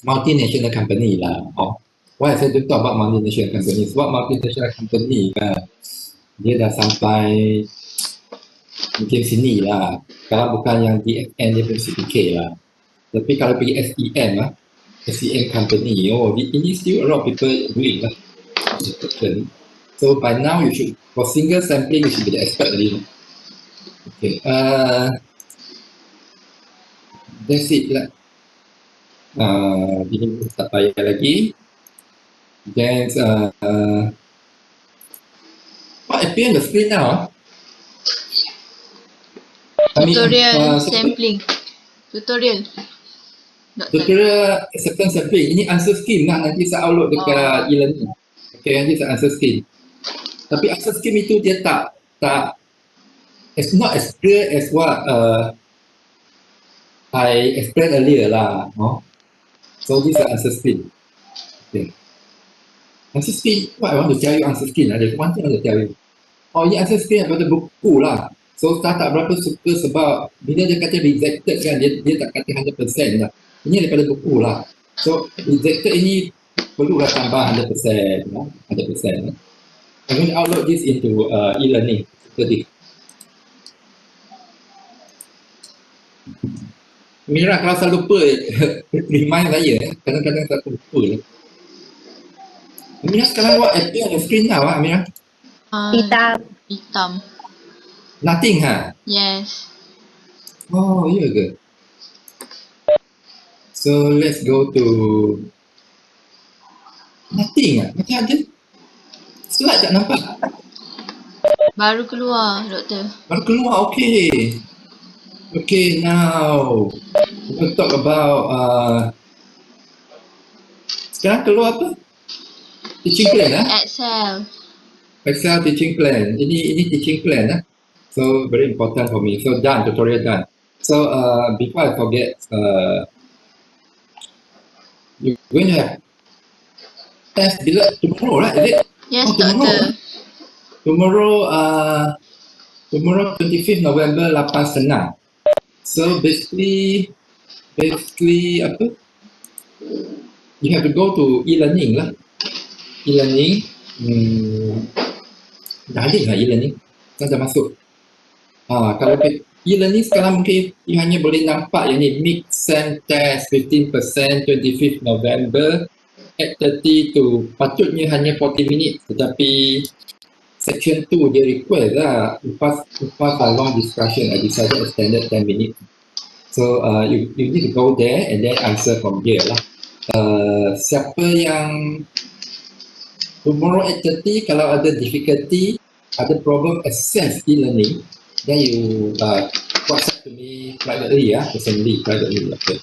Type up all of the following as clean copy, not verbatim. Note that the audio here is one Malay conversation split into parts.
multinational company lah. Why saya don't talk about multinational company? Sebab multinational company kan, dia dah sampai mungkin sini lah. Kalau bukan yang DFN dia pun CPK lah. Tapi kalau pergi SEM lah, SEM company, ini still a lot of people doing lah. So by now you should, for single sampling, you should be the expert already. Okay, that's it lah. Ini tak payah lagi. Then what appear on the screen now? Tutorial sampling. Tutorial acceptance sampling. Ini answer scheme lah. Nanti saya upload dekat e-learning. Okay, nanti saya answer scheme. Tapi answer scheme itu dia tak it's not as clear as what I explained earlier lah. So this is answer scheme. Okay. Answer scheme, what I want to tell you answer scheme. There's one thing I want to tell you. Ini answer scheme daripada buku lah. So saya tak berapa suka sebab bila dia kata rejected kan, dia tak kata 100% lah. Ini daripada buku lah. So rejected ini perlulah tambah 100%. 100%. I'm going to upload this into e-learning. Jadi Mira, kalau saya lupa remind saya, kadang-kadang saya lupa. Mira, sekarang what appear on the screen now, Mira? Hitam. Nothing, ha? Yes. Oh, iya ke? So let's go to nothing. Macam ada slide tak nampak? Baru keluar, doktor. Baru keluar, okay. Okay, now we'll talk about sekarang keluar apa? Teaching plan lah. Excel teaching plan. Ini teaching plan lah. So very important for me. So done, tutorial done. So before I forget, you're going to have test tomorrow, right? Is it? Yes, doctor. Tomorrow 25th November 8.30. So basically apa? You have to go to e-learning lah. E-learning. Dah ada lah e-learning. Saya dah masuk. Kalau e-learning sekarang mungkin you hanya boleh nampak yang ni mid-sem test 15% 25th November 8:30 to patutnya hanya 40 minit, tetapi section 2 dia request lah lepas a long discussion I decided extended 10 minutes. So you need to go there and then answer from here lah. Siapa yang tomorrow 8:30 kalau ada difficulty, ada problem access e-learning, then you WhatsApp to me privately personally, privately. Okay.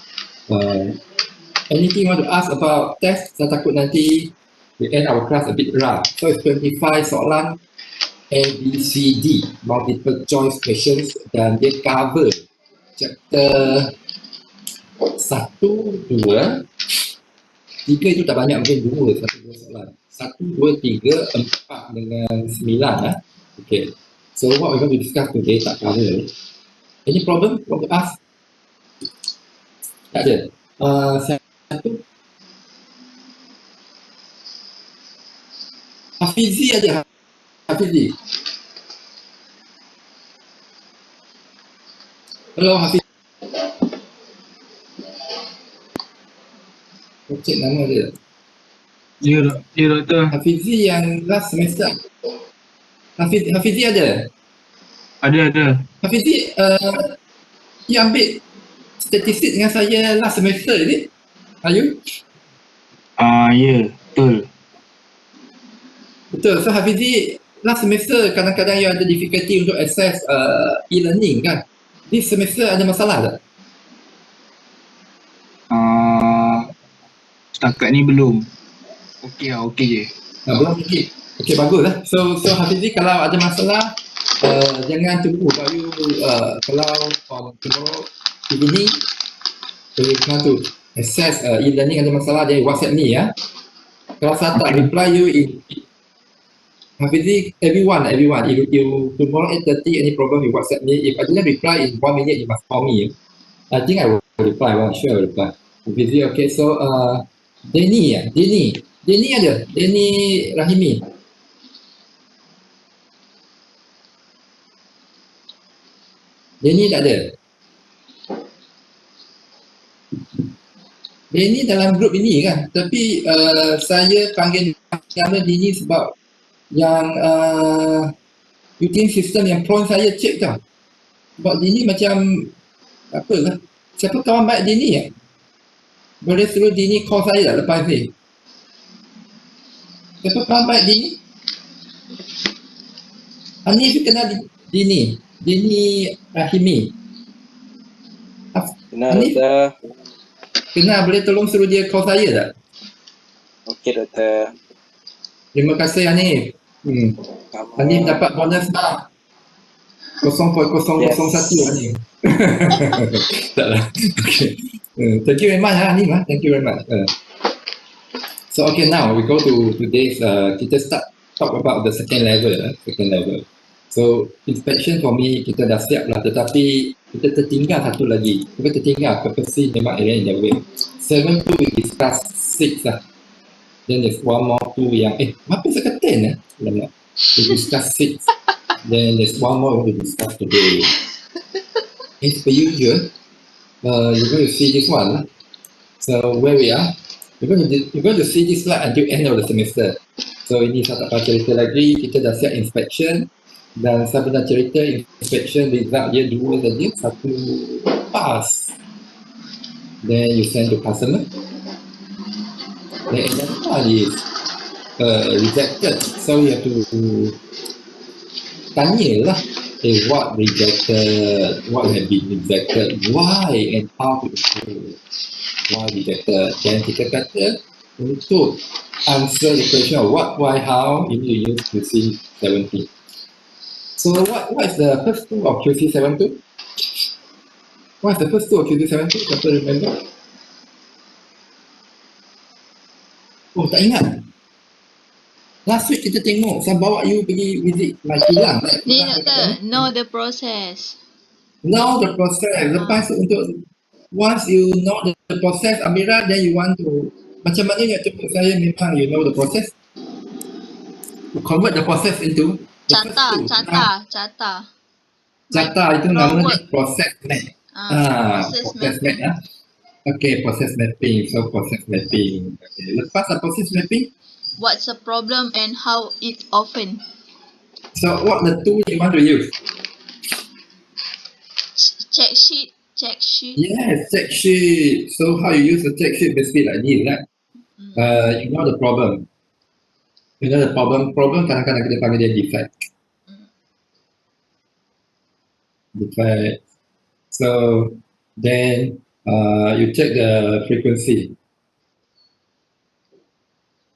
Anything you want to ask about test? Saya takut nanti we end our class a bit rough. So it's 25 soalan A, B, C, D, multiple choice questions, dan dia cover chapter 1, 2, 3 itu tak banyak, mungkin 2 soalan. 1, 2, 3, 4 dengan 9 . Okay. So what we're going to discuss today tak cover. Any problem? Want to ask? Tak ada. Satu. Hafizi aja. Hafizi. Hello Hafiz. Cek nama dia. Ya doktor. Hafizi yang last semester. Hafizi ada? Ada. Hafizi, you ambil statistik dengan saya last semester ni? Are you? Ya, betul. Betul. So Hafizi, last semester kadang-kadang you ada difficulty untuk access e-learning kan? This semester ada masalah tak? Setakat ni belum. Okey je. Belum lagi. Okey, bagus lah. So Hafizi, kalau ada masalah, jangan tunggu. Kalau tomorrow evening, you want to access e-learning ada masalah, dia WhatsApp ni ya. Kalau saya tak reply you, Hafizi, everyone, if you tomorrow 8:30 any problem, you WhatsApp me. If I didn't reply in 1 minute, you must call me. I think I will reply. Well, sure I will reply. Busy, okay. So, Denny ada? Denny Rahimi. Denny tak ada? Denny dalam grup ini kan, tapi saya panggil nama Denny sebab yang UTM system yang prawn saya cek tau. Sebab Denny macam apa lah, siapa kawan baik Denny ya? Boleh suruh Denny call saya tak lepas ni? Siapa kawan baik Denny? Hanif kenal Denny Rahimi. Kenal Hanif? doktor. Kenal, boleh tolong suruh dia call saya tak? Okey doktor. Terima kasih Hanif. Hanif dapat bonus lah. 0.001 Hanif. Taklah. Okay. Thank you very much Hanif. Thank you very much. So okay, now we go to today's kita talk about the second level. So inspection for me kita dah siap lah, tetapi kita tertinggal satu lagi. Kita tertinggal purpose memang area in the way. 7 tu we discuss 6 lah. Then there's one more two yang apa sekatan lama. We discuss 6. Then there's one more we discuss today. As per usual, you're going to see this one lah. So where we are, you're going to see this slide until end of the semester. So ini saya tak payah cerita lagi, kita dah siap inspection. Dan saya pernah cerita inspection result dia 2 saja, 1 pass. Then you send to customer. Then another one is rejected. So you have to tanya lah, what rejected, what have been rejected, why and how to improve. Why rejected. Then kita kata untuk answer the question of what, why, how, you need to use QC 70. So what is the first two of QC 72? What is the first two of QC 72? Siapa remember? Oh, tak ingat. Last week kita tengok, saya bawa you pergi visit my kilang. Ni doktor, know the process. Know the process. Lepas untuk once you know the process, Amira, then you want to macam mana nak cepat saya memang you know the process. Convert the process into Cata itu namanya process map. Process Process map. Okay, process mapping. So process mapping. Okay. Lepas process mapping, what's the problem and how it often? so what the tool you want to use? Check sheet. Yes, check sheet. So how you use the check sheet basically like this, right? You know the problem. You know the problem kadang-kadang kita panggil dia defect. Defect. So then you check the frequency.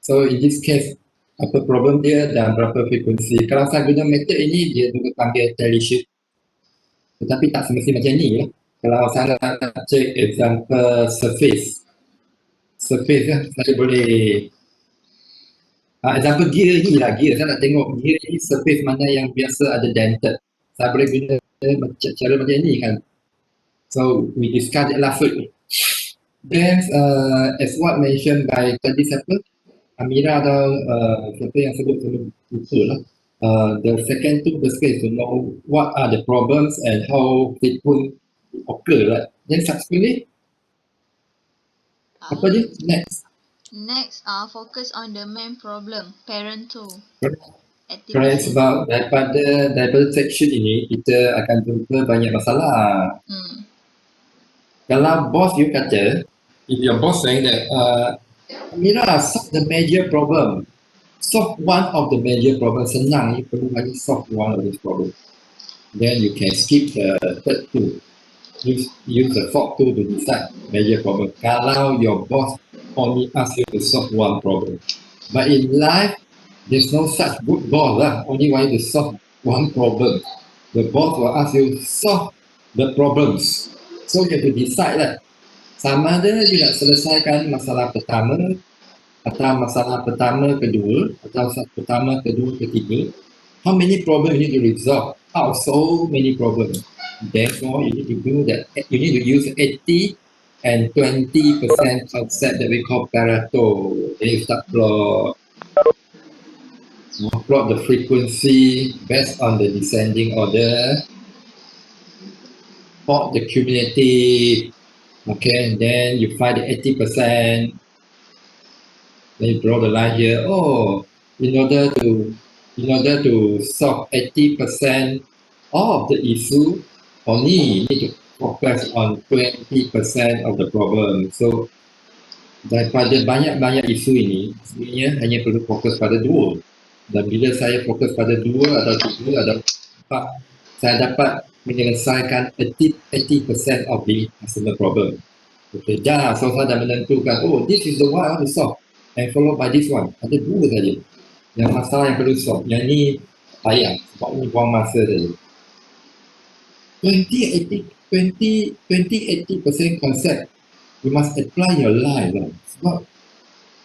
So in this case, apa problem dia dan berapa frekuensi. Kalau saya guna method ini, dia juga panggil tally sheet. Tetapi tak semestinya macam ni ya. Kalau saya nak check example surface kan, saya boleh example gear ni lah, gear. Saya nak tengok gear ni surface mana yang biasa ada dented. Saya boleh guna cara macam ni kan. So we discussed it last week. Then as what mentioned by tadi siapa? Amira atau siapa yang sebut betul lah. The second two basically is to know what are the problems and how it will occur, right? Then subsequently, apa dia? Next, focus on the main problem, parent 2. Correct, sebab daripada section ini kita akan jumpa banyak masalah. Kalau bos you kata, if your boss saying that Amira, solve the major problem, solve one of the major problem, senang, you perlu lagi solve one of this problem, then you can skip the third two. Use the fourth two to decide major problem. Kalau your boss only ask you to solve one problem, but in life there's no such good boss lah. Only want you to solve one problem. The boss will ask you solve the problems. So you have to decide lah. Sama ada you nak selesaikan masalah pertama atau masalah pertama kedua atau pertama kedua ketiga. How many problems you need to resolve? So many problems. Therefore, you need to do that. You need to use 80 and 20% concept that we call Pareto. Then you start plot the frequency based on the descending order, plot the cumulative, okay, and then you find the 80%, then you draw the line here. Oh, in order to solve 80% of the issue, only need to focus on 20% of the problem. So daripada banyak-banyak isu ini, sebenarnya hanya perlu fokus pada dua. Dan bila saya fokus pada dua atau tiga atau empat, saya dapat menyelesaikan 80% of the customer problem. Okay, so saya dah menentukan, oh, this is the one I want to solve, and followed by this one. Ada dua saja yang masalah yang perlu solve. Yang ni payah, sebab ni buang masa saja. 20-80% concept, you must apply your life lah. Sebab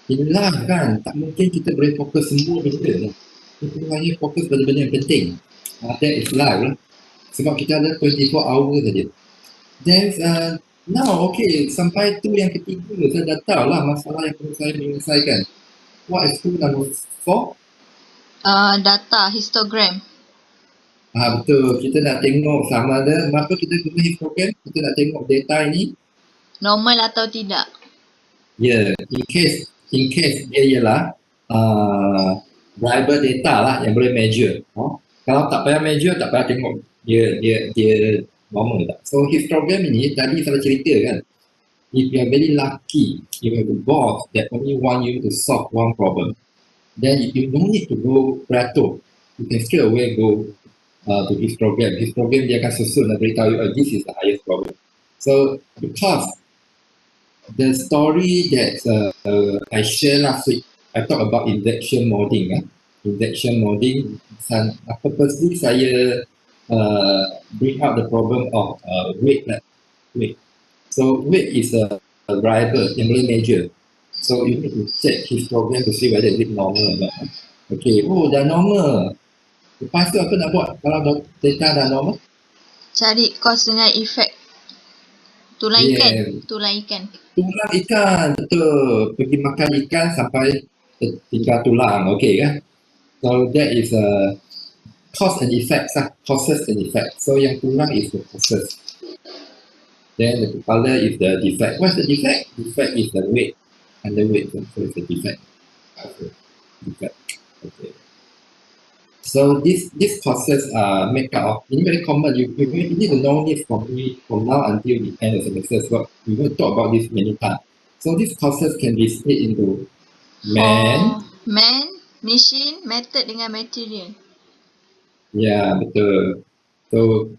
in life kan, tak mungkin kita boleh fokus semua benda lah. Kita hanya fokus pada benda yang penting. That is life lah. Sebab kita ada 24 hours saja. Then now, okay, sampai tu yang ketiga, saya dah tahu lah masalah yang perlu saya menyelesaikan. What is tu number 4? Data, histogram. Betul, kita nak tengok sama ada, kenapa kita guna histogram, kita nak tengok data ini. Normal atau tidak. Ya, in case dia ialah variable data lah yang boleh measure. Kalau tak payah measure, tak payah tengok dia normal tak. So histogram ini tadi saya cerita kan, if you are very lucky, you have a boss that only want you to solve one problem, then you don't need to go Pareto, you can straight away go to histogram. Histogram dia akan susun dan beritahu you, this is the highest problem. So because the story that I shared last week, I talk about injection molding. Injection molding, purposely saya bring out the problem of weight. So weight is a variable yang boleh measure. So you need to check histogram to see whether it's normal or not. Okay, oh dah normal. Lepas tu apa nak buat kalau data dah normal? Cari cause dengan efek. Tulang ikan. Tulang ikan. Tulang ikan, betul. Pergi makan ikan sampai tinggal tulang, okay kan? So that is cause and effect, causes and effect. So yang tulang is the causes. Then the kepala is the defect. What's the defect? Defect is the weight. Underweight, so it's the defect. Okay. Defect. Okay. So these causes are made up of, ini very common, you need to know this from now until the end of the semester, so we will talk about this many times. So these causes can be split into man, machine, method dengan material. Ya, betul. So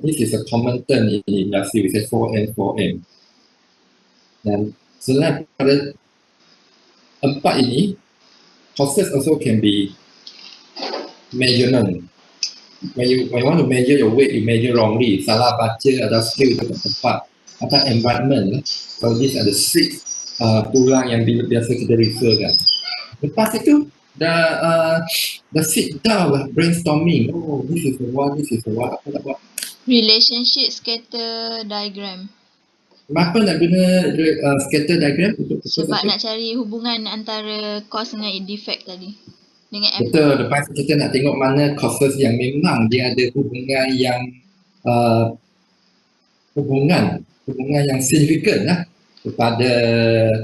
this is a common term in industry, we say 4M, 4M. Dan selain pada empat ini, causes also can be measurement. When you want to measure your weight, you measure wrongly. Salah baca atau skill tak tepat. Atau environment. So these are the 6 tulang yang biasa kita refer kan. Lepas itu, the sit down lah, brainstorming. Oh, this is the one. Apa nak buat? Relationship scatter diagram. Kenapa nak guna scatter diagram? Sebab nak cari hubungan antara cause dengan defect tadi. Dengan Betul, lepas kita nak tengok mana causes yang memang dia ada hubungan yang hubungan yang signifikan lah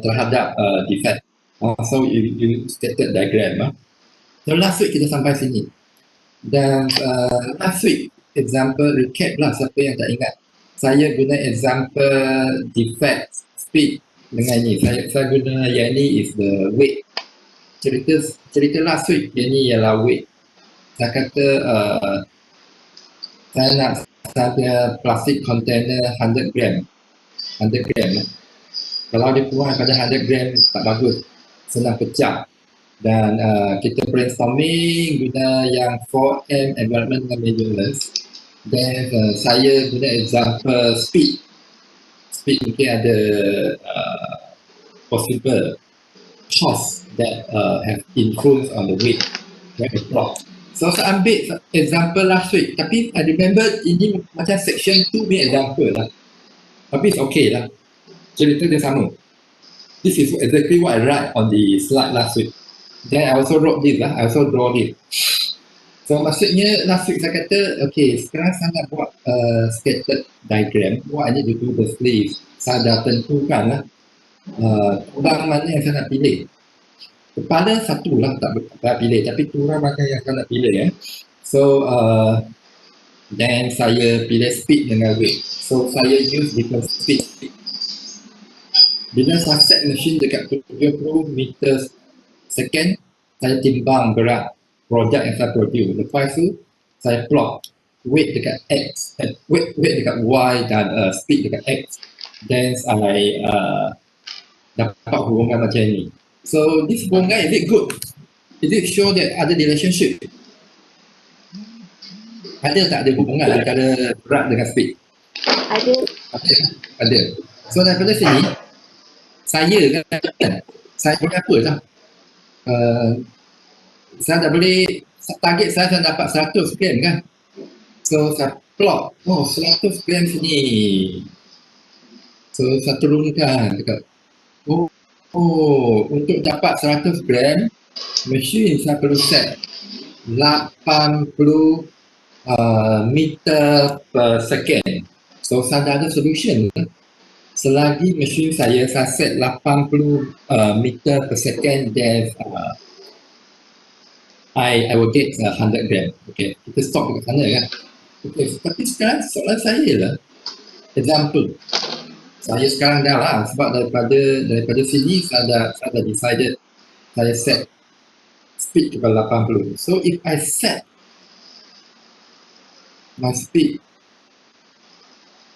terhadap defect. So you stated diagram. So last week kita sampai sini. Dan last week example recap lah, siapa yang tak ingat. Saya guna example defect speed dengan ni. Saya guna yang ni is the weight. Cerita last week yang ni ialah weight. Saya kata saya nak saya plastic container 100 gram. 100 gram. Kalau dia kurang pada 100 gram tak bagus. Senang pecah. Dan kita brainstorming guna yang 4M environment and measurements. Dan saya guna example speed. Speed mungkin ada possible cause that have influence on the weight that we plot. So saya ambil example last week, tapi I remember ini macam section 2 punya example lah. Tapi it's okay lah. Cerita dia sama. This is exactly what I write on the slide last week. Then I also wrote this lah. I also draw this. So maksudnya last week saya kata, okay, sekarang saya nak buat scattered diagram. What I need to do firstly is saya dah tentukan lah turang mana yang saya nak pilih. Kepala satu lah tak pilih, tapi turang mana yang saya nak pilih. So then saya pilih speed dengan weight. So saya use different speed. Bila saya set mesin dekat 70 meter second, saya timbang berat produk yang saya produce. Lepas tu saya plot weight dekat X, weight dekat Y dan speed dekat X. Then I dapat hubungan macam ni. So this hubungan, is it good? Is it show that ada relationship? Ada tak ada hubungan antara berat dengan speed? Ada. Ada. So daripada sini, saya boleh apa lah? Saya dah boleh, target saya dapat 100 gram kan? So saya plot, 100 gram sini. So saya turunkan dekat, untuk dapat 100 gram, mesin saya perlu set 80 meter per second. So saya dah ada solution. Selagi mesin saya set 80 meter per second, then I will get 100 gram. Okay, kita stop dekat sana kan. Okay, tapi sekarang soalan saya lah, example. Saya sekarang dah lah, sebab daripada sini saya dah decided saya set speed kepada 80. So if I set my speed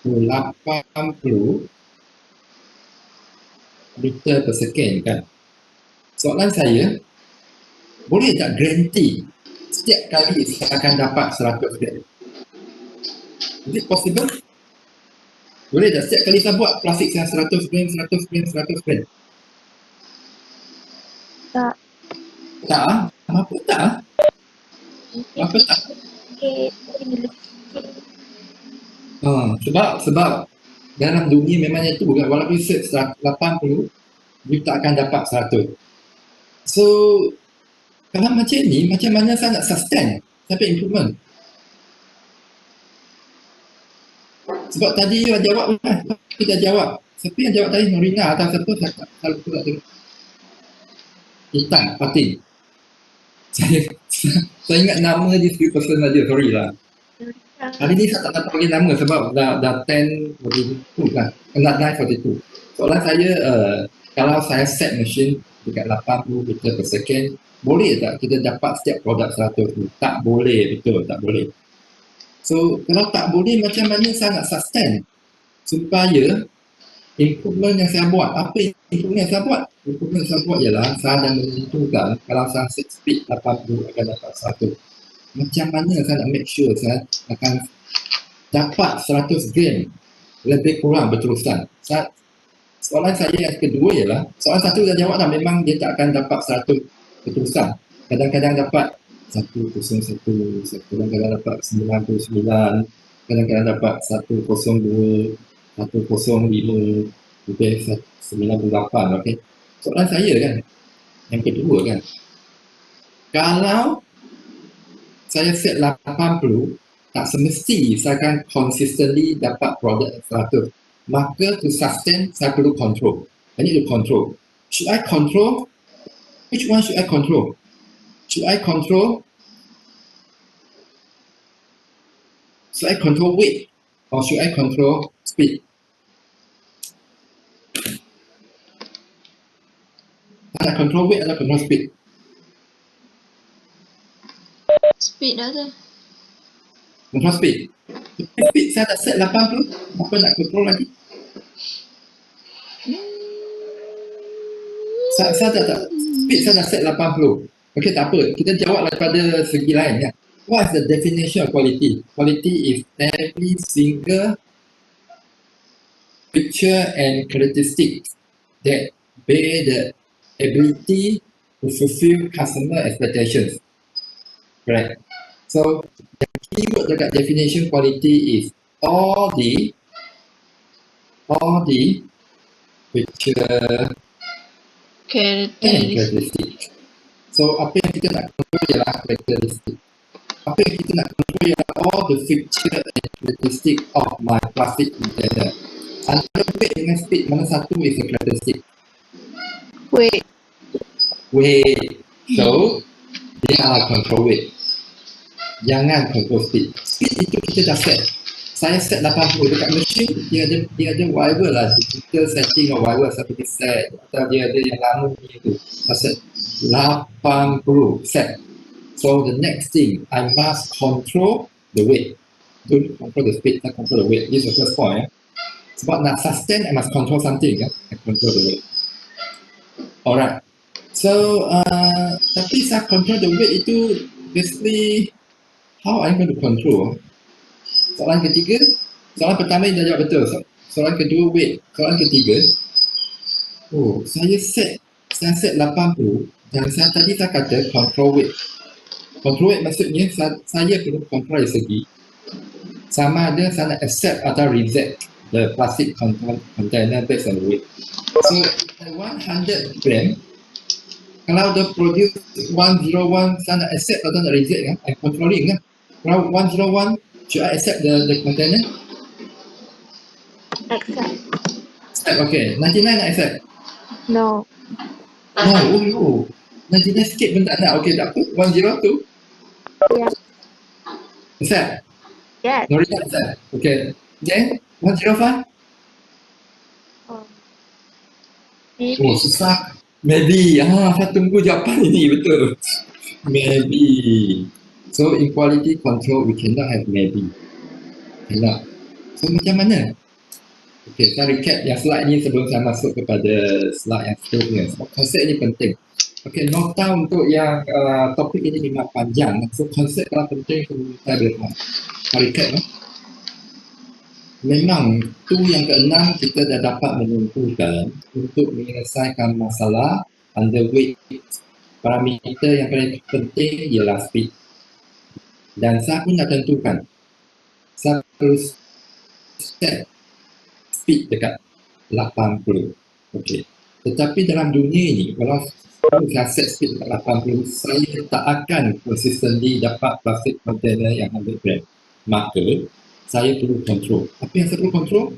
to 80 meter per second kan. Soalan saya, boleh tak guarantee setiap kali saya akan dapat 100 gram? Is it possible? Boleh tak setiap kali saya buat plastik saya 100 gram, 100 gram, 100 gram? Tak. Tak ah? Kenapa tak ah? Kenapa tak? Okay. Sebab dalam dunia memangnya tu kan, walaupun set 80, you tak akan dapat 100. So kalau macam ni, macam mana saya nak sustain sampai improvement? Sebab tadi you dah jawab kan? Kita jawab. Siapa yang jawab tadi? Norina atau siapa? Saya lupa tak tengok. Intan, Fatin. Saya ingat nama this few person saja, sorry lah. Hari ni saya tak dapat panggil nama sebab dah 10:42 kan. Not 9:42. Soalan saya, kalau saya set mesin dekat 80 meter per second, boleh tak kita dapat setiap produk 100 tu? Tak boleh, betul, tak boleh. So, kalau tak boleh, macam mana saya nak sustain supaya improvement yang saya buat, apa improvement yang saya buat? Improvement yang saya buat ialah saya dah menentukan kalau saya set speed 80 akan dapat 100. Macam mana saya nak make sure saya akan dapat 100 gram lebih kurang berterusan? Soalan saya yang kedua ialah, soalan satu dah jawab dah, memang dia tak akan dapat 100 berterusan. Kadang-kadang dapat 101, kadang-kadang dapat 99, kadang-kadang dapat 102, 105, lebih 98, okay? Soalan saya kan, yang kedua kan, kalau saya set 80, tak semesti saya akan consistently dapat produk 100. Maka to sustain, saya perlu control. I need to control. Should I control? Which one should I control? Should I control weight or should I control speed? Nak control weight atau control speed? Speed dah tu. Control speed. Speed saya dah set 80, apa nak control lagi? Saya tak speed saya dah set 80. Okey, tak apa. Kita jawab daripada segi lain ya. What is the definition of quality? Quality is every single feature and characteristics that bear the ability to fulfill customer expectations. Right. So the keyword dekat definition quality is all the all the feature and Characteristic. characteristic. So apa yang kita nak control ialah characteristic. Apa yang kita nak control ialah all the feature and characteristic of my plastic container. Antara weight dengan speed, mana satu is a characteristic? Wait. Weight. So, dia adalah control weight. Jangan control speed. Speed itu kita dah set. Saya set 80 dekat mesin, dia ada whatever lah. Kita setting or whatever seperti set. Atau dia ada yang lama ni tu. Saya set 80 set. So the next thing, I must control the weight. Don't control the speed, I control the weight. This is the first point. Sebab nak sustain, I must control something. I control the weight. Alright. So, tapi saya control the weight itu basically how I'm going to control. Soalan ketiga, soalan pertama dah jawab betul. Soalan kedua weight. Soalan ketiga, saya set 80 dan tadi saya kata control weight. Control weight maksudnya saya perlu control dari segi sama ada saya nak accept atau reject the plastic container based on the weight. So 100 gram, kalau dia produce 101, saya nak accept atau nak reject kan? I'm controlling kan? Kalau 101, should I accept the container? Accept. Accept, okay. 99 nak accept? No. No, 99 sikit pun tak nak. Okay, tak apa. 102? Yes. Accept? Yes. No result, accept. Okay. Then, 105? Maybe. Oh, susah. Maybe. Saya tunggu jawapan ini, betul. Maybe. So, in quality control, we cannot have maybe. Cannot. So, macam mana? Okay, saya recap yang slide ni sebelum saya masuk kepada slide yang seterusnya. Sebab konsep ini penting. Okay, nota untuk yang topik ini memang panjang. So, konsep kalau penting, saya boleh faham. Saya recap. Memang tu yang keenam kita dah dapat menentukan untuk menyelesaikan masalah underweight. Parameter yang paling penting ialah speed. Dan saya pun dah tentukan. Saya perlu set speed dekat 80. Okey. Tetapi dalam dunia ini, kalau saya set speed dekat 80, saya tak akan consistently dapat plastic container yang 100 gram. Maka, saya perlu control. Apa yang saya perlu control?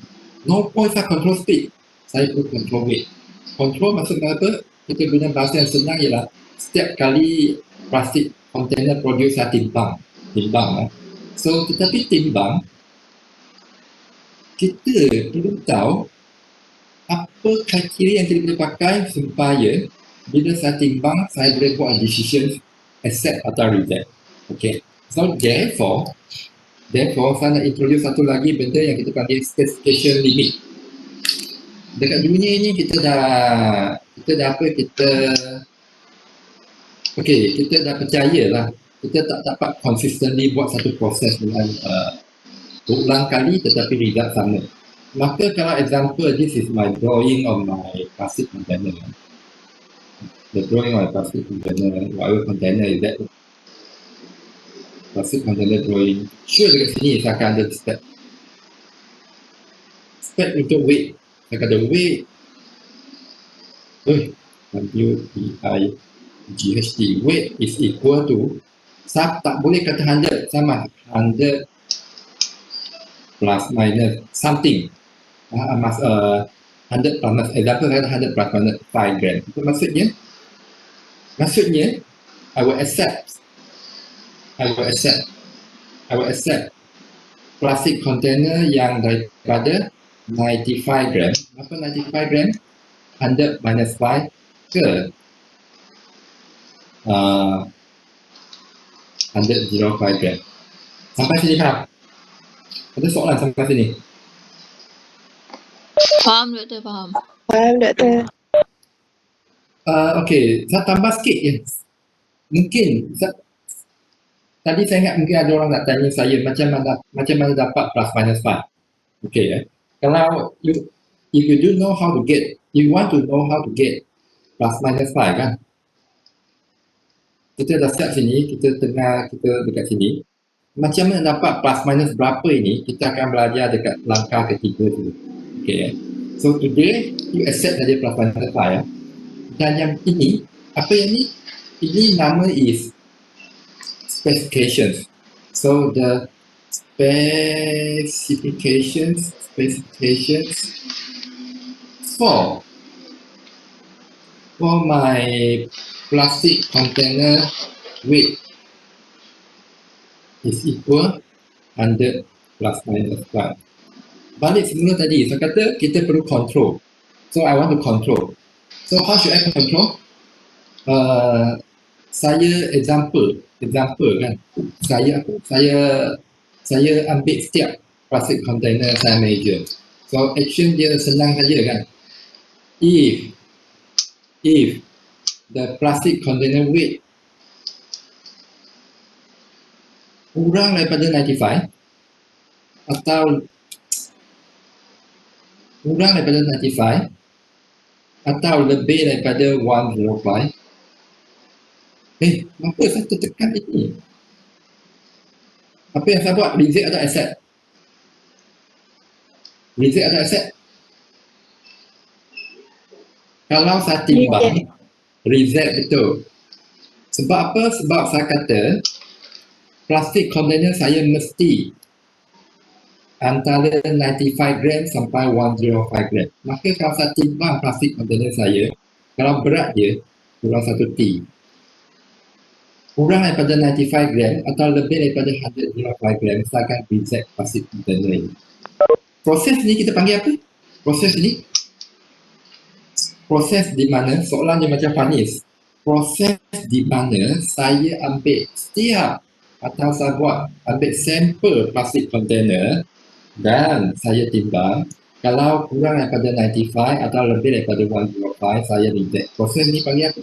No point saya control speed. Saya perlu control weight. Control maksudnya apa? Kita guna bahasa yang senang ialah setiap kali plastik container produce saya timbang. So, tetapi timbang, kita perlu tahu apa kriteria yang kita boleh pakai supaya bila saya timbang, saya boleh buat decision accept atau reject. Okay. So, therefore, saya nak introduce satu lagi benda yang kita panggil specification limit. Dekat dunia ini kita dah percaya lah. Kita tak dapat consistently buat satu proses dengan berulang kali tetapi result sama. Maka kalau example, this is my drawing of my plastic container. The drawing of my plastic container, whatever container is that. Plastic container drawing. Sure dekat sini saya akan ada step. Step untuk weight. Saya kata weight. WPIGHT. Weight is equal to, saya tak boleh kata 100, sama 100 plus minus something. Must 100 plus minus, example saya kata 100 plus minus 5 gram. Itu maksudnya I will accept plastic container yang daripada 95 gram. Apa 95 gram? 100 minus 5 ke 105 gram. Sampai sini faham? Ada soalan sampai sini? Faham doktor, faham. Faham, doktor. Okay, saya tambah sikit je. Mungkin tadi saya ingat mungkin ada orang nak tanya saya macam mana dapat plus minus 5. Okay, kalau if you do know how to get, you want to know how to get plus minus 5 kan? Kita dah siap sini, kita dekat sini. Macam mana dapat plus minus berapa ini, kita akan belajar dekat langkah ketiga dulu. Okay. So today you accept saja plus minus 5 ya. Dan yang ini, apa yang ni? Ini nama is specifications. So the specifications for my plastic container weight is equal 100 plus minus 5. Balik semula tadi, saya kata kita perlu control. So I want to control. So how should I control? Saya example kan. Saya ambil setiap plastic container saya measure. So action dia senang saja kan. If the plastic container weight kurang daripada 95 atau lebih daripada 105, kenapa saya tertekan ini? Apa yang saya buat? Reject atau accept? Reject atau accept? Kalau saya timbang, reject betul. Sebab apa? Sebab saya kata plastik container saya mesti antara 95 gram sampai 105 gram. Maka kalau saya timbang plastik container saya, kalau berat dia kurang 1 T, kurang daripada 95 gram atau lebih daripada 105 gram, saya akan reject plastik container ini. Proses ni kita panggil apa? Proses di mana, soalan dia macam panis. Proses di mana saya ambil setiap atau saya ambil sampel plastik container dan saya timbang, kalau kurang daripada 95 atau lebih daripada 105, saya reject. Proses ni panggil apa?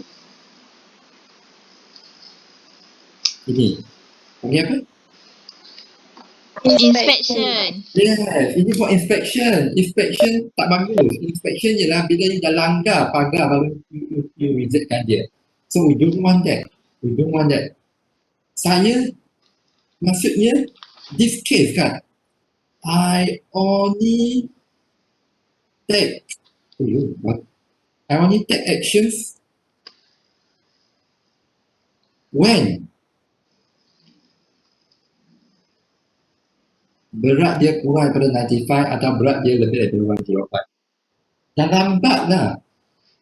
Ini panggil apa? Inspection. Yes, ini for inspection. Inspection tak bagus. Inspection ialah bila you dah langgar pagar baru you rejectkan dia. So we don't want that. Saya, maksudnya this case kan, I only take actions when berat dia kurang daripada 95 atau berat dia lebih daripada 105. Dan lambatlah.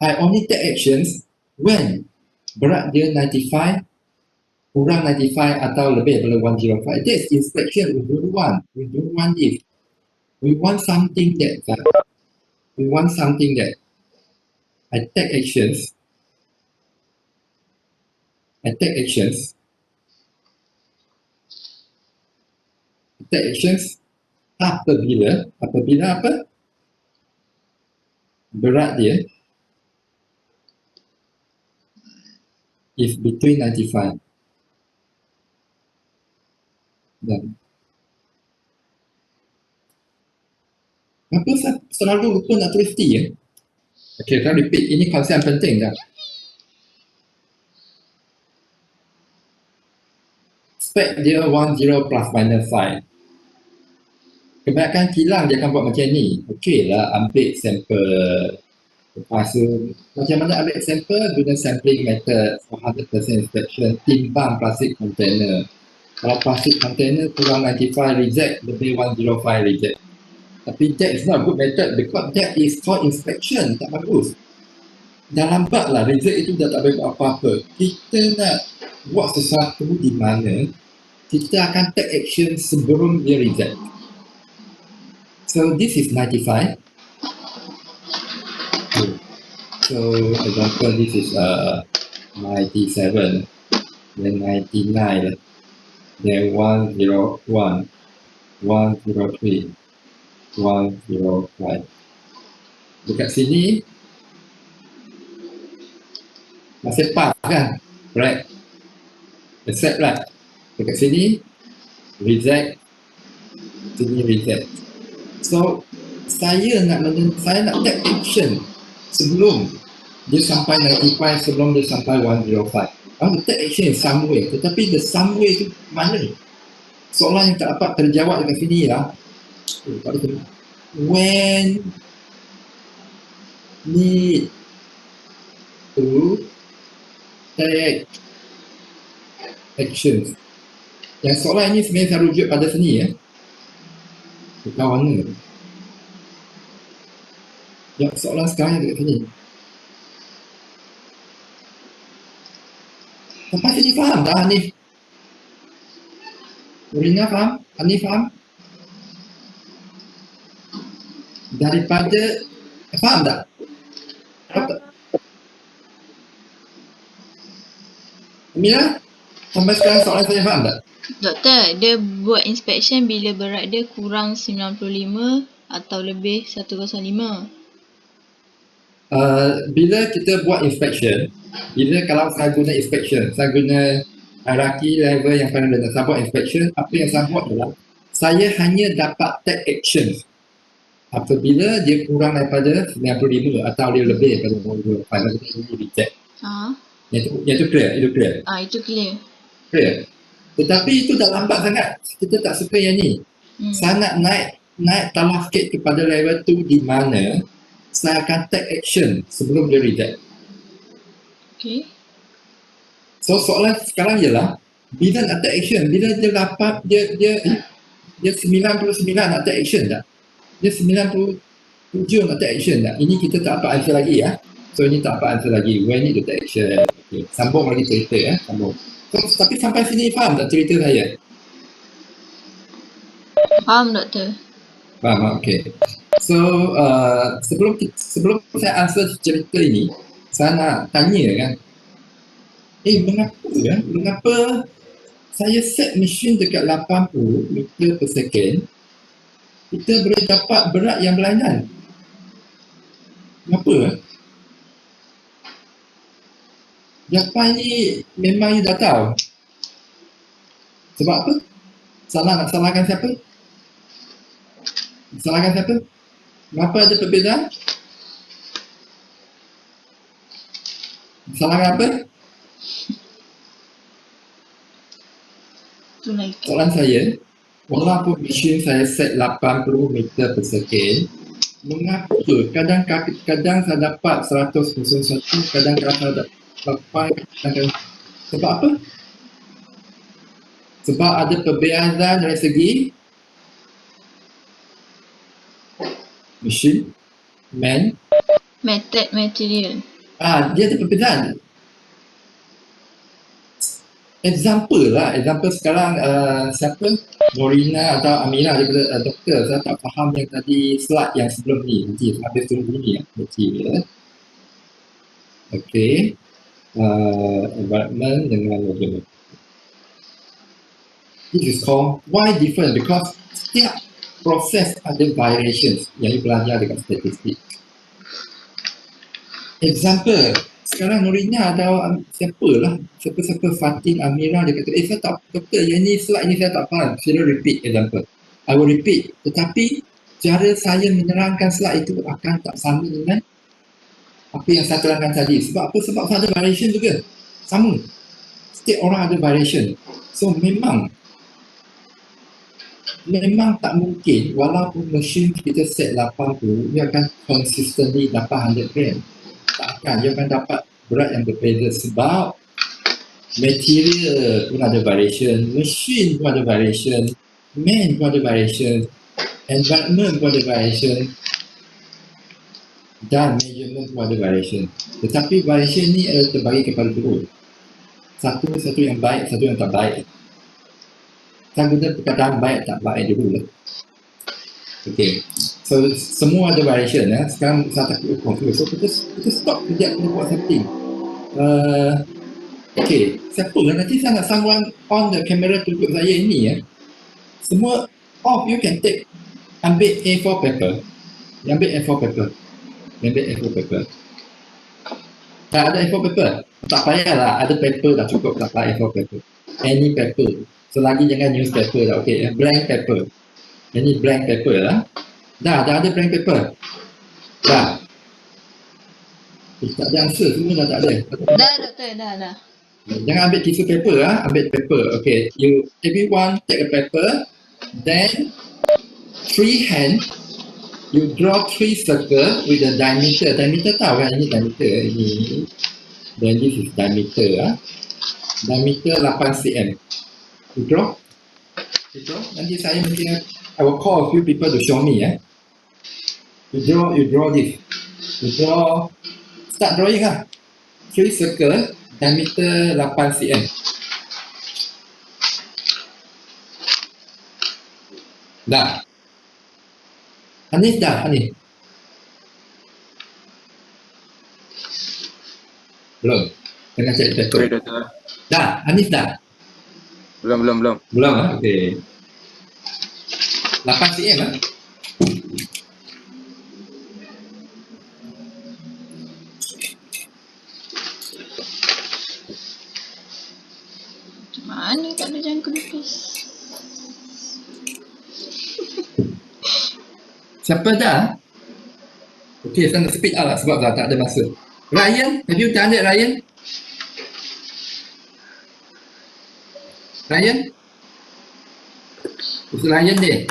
I only take actions when berat dia 95, kurang 95 atau lebih daripada 105. This inspection we don't want this. We want something that I take actions apabila apa? Berat dia is between 95 dan apa saya selalu lupa nak tulis T ya? Okay, saya repeat, ini konsep penting dah. Spec dia 10 plus minus 5. Kebanyakan kilang dia akan buat macam ni. Okey lah, ambil sampel. Lepas tu, macam mana ambil sampel? Guna sampling method for 100% inspection, timbang plastik container. Kalau plastik container kurang 95 reject, lebih 105 reject. Tapi that is not a good method because that is called inspection, tak bagus. Dah lambat lah, reject itu dah tak boleh buat apa-apa. Kita nak buat sesuatu di mana kita akan take action sebelum dia reject. So this is 95. So example, this is 97, then 99, then 101, 103, 105. Dekat sini masih pas kan? Right? Accept lah. Dekat sini reject, sini reject. So saya nak take action sebelum dia sampai 95, sebelum dia sampai 105. I want to take action in some way, tetapi the some way tu mana? Soalan yang tak dapat terjawab dekat sini lah. Tak boleh. when need to take actions. Yang soalan ini sebenarnya saya rujuk pada sini ya. Bukan warna. Yang soalan sekarang yang dekat sini. Sampai sini faham tak Hanif? Nurina faham? Hanif faham? Daripada faham tak? Amira, sampai sekarang soalan saya faham tak? Doktor, dia buat inspection bila berat dia kurang 95 atau lebih 105. Bila kita buat inspection, bila kalau saya guna inspection, saya guna hierarchy level yang paling rendah, saya buat inspection, apa yang saya buat adalah saya hanya dapat take action apabila dia kurang daripada 95 atau dia lebih daripada 95, saya boleh reject. Yang itu clear, Itu clear. clear. Tetapi itu dah lambat sangat, kita tak suka yang ni. Saya nak naik taraf sikit kepada level tu di mana saya akan take action sebelum dia reject. Okay. So soalan sekarang ialah bila nak take action, bila dia dapat dia 99 nak take action tak? Dia 97 nak take action tak? Ini kita tak dapat answer lagi ya. So ini tak dapat answer lagi. When need to take action. Okay. Sambung lagi cerita ya, sambung. So, tapi sampai sini faham tak cerita saya? Faham doktor? Faham, okay. So sebelum saya answer cerita ini, saya nak tanya kan, mengapa saya set mesin dekat 80 meter per second, kita boleh dapat berat yang berlainan? Kenapa? Jawapan ni memang you dah tahu. Sebab apa? Nak salahkan siapa? Salahkan siapa? Kenapa ada perbezaan? Salahkan apa? Soalan saya, walaupun mesin saya set 80 meter per second, mengapa kadang-kadang saya dapat 101, kadang-kadang saya dapat 8, sebab apa? Sebab ada perbezaan dari segi mesin, Method material. dia ada perbezaan. Example sekarang siapa? Norina atau Amira daripada doktor, saya tak faham yang tadi slide yang sebelum ni, nanti habis tunggu ni ya, material. Okay. Environment dengan measurement. This is called why different, because setiap proses ada variations yang you belajar dekat statistik. Example, sekarang Nurina atau siapa Fatin, Amira dia kata, saya tak, doktor yang ni slide ni saya tak faham, sila repeat example. I will repeat, tetapi cara saya menerangkan slide itu akan tak sama dengan apa yang saya terangkan tadi. Sebab apa? Sebab ada variation juga. Sama. Setiap orang ada variation. So memang tak mungkin walaupun mesin kita set 80, dia akan consistently dapat 100 gram. Tak akan. Dia akan dapat berat yang berbeza sebab material pun ada variation, mesin pun ada variation, man pun ada variation, environment pun ada variation, dan measurement pun ada variation. Tetapi variation ni adalah terbagi kepada dua. Satu yang baik, satu yang tak baik. Saya guna perkataan baik tak baik dulu lah. Okay. So semua ada variation ya. Sekarang saya takut confuse. So kita stop kejap, kita buat something. Okay. Siapa lah nanti saya nak someone on the camera tunjuk saya ini ya. Semua off, you can take. Ambil A4 paper. Ambil A4 paper. Tak ada A4 paper, tak payahlah, ada paper dah cukup, tak payah A4 paper. Any paper, selagi jangan newspaper dah, okay, blank paper. Ini blank paper lah. Dah ada blank paper. Dah. Tak ada answer, semua dah tak ada. Dah doktor, dah. Jangan ambil tissue paper lah, ambil paper. Okay, everyone take a paper, then free hand You draw 3 circle with the diameter. Diameter tahu kan? Ini diameter. Ini. Then this is diameter. Diameter 8 cm. You draw. You draw. Nanti saya mungkin I will call a few people to show me. You draw this. You draw. Start drawing 3 circle. Diameter 8 cm. Dah. Hanif dah, Hanif. Belum. Tengah cari Okey, paper. Doktor. Dah, Hanif dah. Belum. Belum okey. 8 cm Mana tak ada jangka lukis? Siapa dah? Okey, saya nak speed up lah sebab dah tak ada masa. Ryan, have you done it, Ryan? Ryan? It's Ryan dia.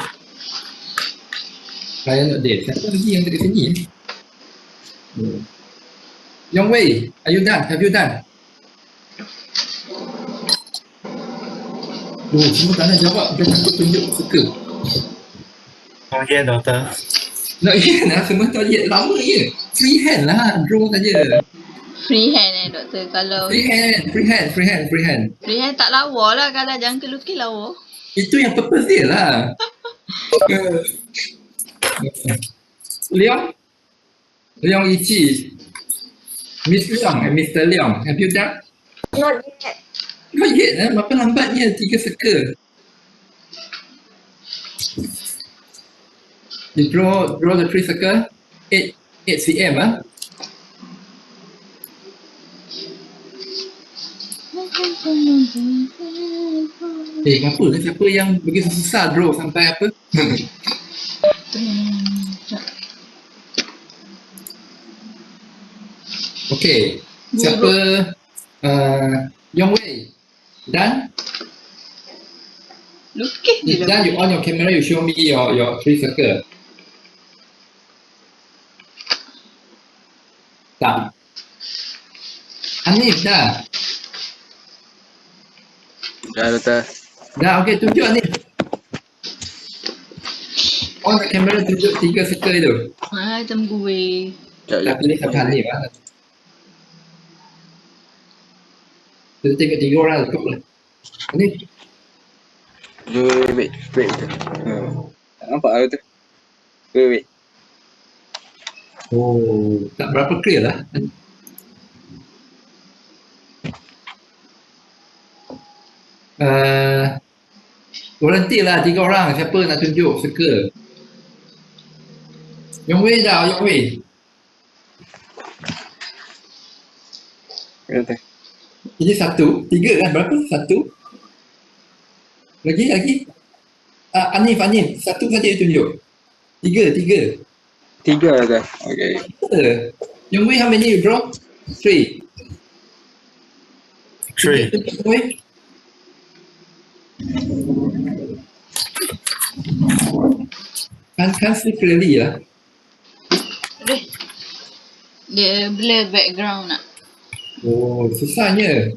Ryan not there. Siapa lagi yang dekat sini? Yong Wei, are you done? Have you done? Semua tak nak jawab. Dia takut tunjuk suka. Okay, Doktor. Nak lah, semua target lama je. Freehand lah, draw saja. Freehand doktor. Kalau Freehand. freehand tak lawa lah, kalau jangka lukis lawa. Itu yang purpose dia lah. Leong Ichi. Miss Leong and Mr. Leong. Have you done? Not yet. Not yet lah, berapa lambatnya 3 circle. You draw the 3 circle, 8 cm Kenapa lah siapa yang begitu susah draw sampai apa? Okay, siapa Yong Wei done? Lukis je If done, you on your camera, you show me your 3 circle. Tak. Hanif dah. Dah, Doktor. Dah, okey, tunjuk Hanif. On the camera, tunjuk 3 circle itu. tunggu weh. Tak pilih satu Hanif lah. Kita tengok 3 orang cukup lah. Hanif. Wait. Tak nampak lah, Doktor. Wait. Oh, tak berapa clear lah. Volunteer lah 3 orang. Siapa nak tunjuk circle? Yong Wei dah, Yong Wei. Doktor. Ini 1, 3 kan? Berapa? 1. Lagi. Hanif. 1 saja dia tunjuk. 3. 3, Doktor. Okey. Yong Wei, how many you draw? 3. 3. Yong Wei. Can't see clearly lah. Dia blur background nak. Oh, susahnya.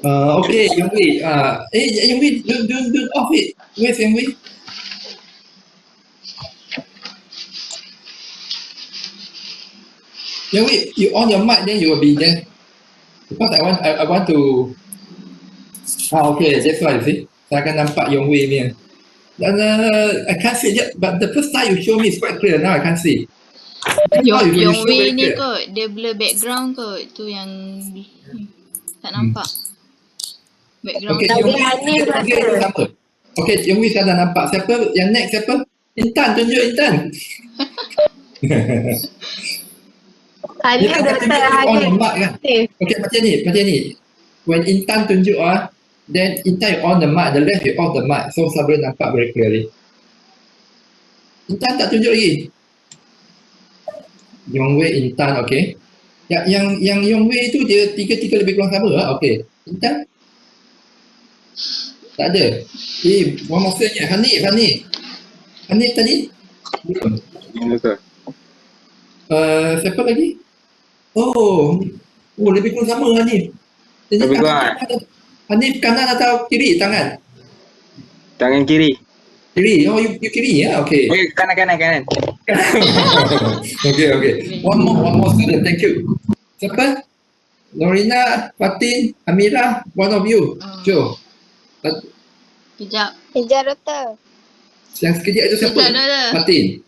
Okay, Yong Wei. Yong Wei, don't off it. Where's Yong Wei? Yong Wei, you on your mic, then you will be there. Because I want to. Okay, that's why you see. Saya akan nampak Yong Wei ni. Dan I can't see yet, but the first time you show me is quite clear. Now I can't see. Yong you show Wei very ni clear. kot, dia blur background kot. Tu yang tak nampak. Background Okay, tu. Yong Wei itu sama. Okay, Yong Wei saya dah nampak. Siapa? Yang next siapa? Intan, tunjuk Intan. Hanif Dia akan Doktor, tunjuk on Hanif. your mic kan? Okay, macam ni. When Intan tunjuk then Intan you on the mic, the left you off the mic. So saya boleh nampak very clearly. Intan tak tunjuk lagi. Yong Wei, Intan, okay. Yang Yong Wei tu dia tiga lebih kurang sama lah. Okay. Intan? Tak ada. Buang masanya. Hanif tadi? Belum. Ya, doktor. Siapa lagi? Oh, lebih kurang sama Hanif. Jadi Lebih kurang, Hanif kanan atau kiri tangan? tangan kiri. Kiri. Oh, you kiri ya? Okay. Kanan. Okay. One more student. Thank you. Siapa? Norina, Fatin, Amira, one of you. Jom. Kejap. Kejar doktor. Yang sekejap itu siapa? Kejap dah. Fatin.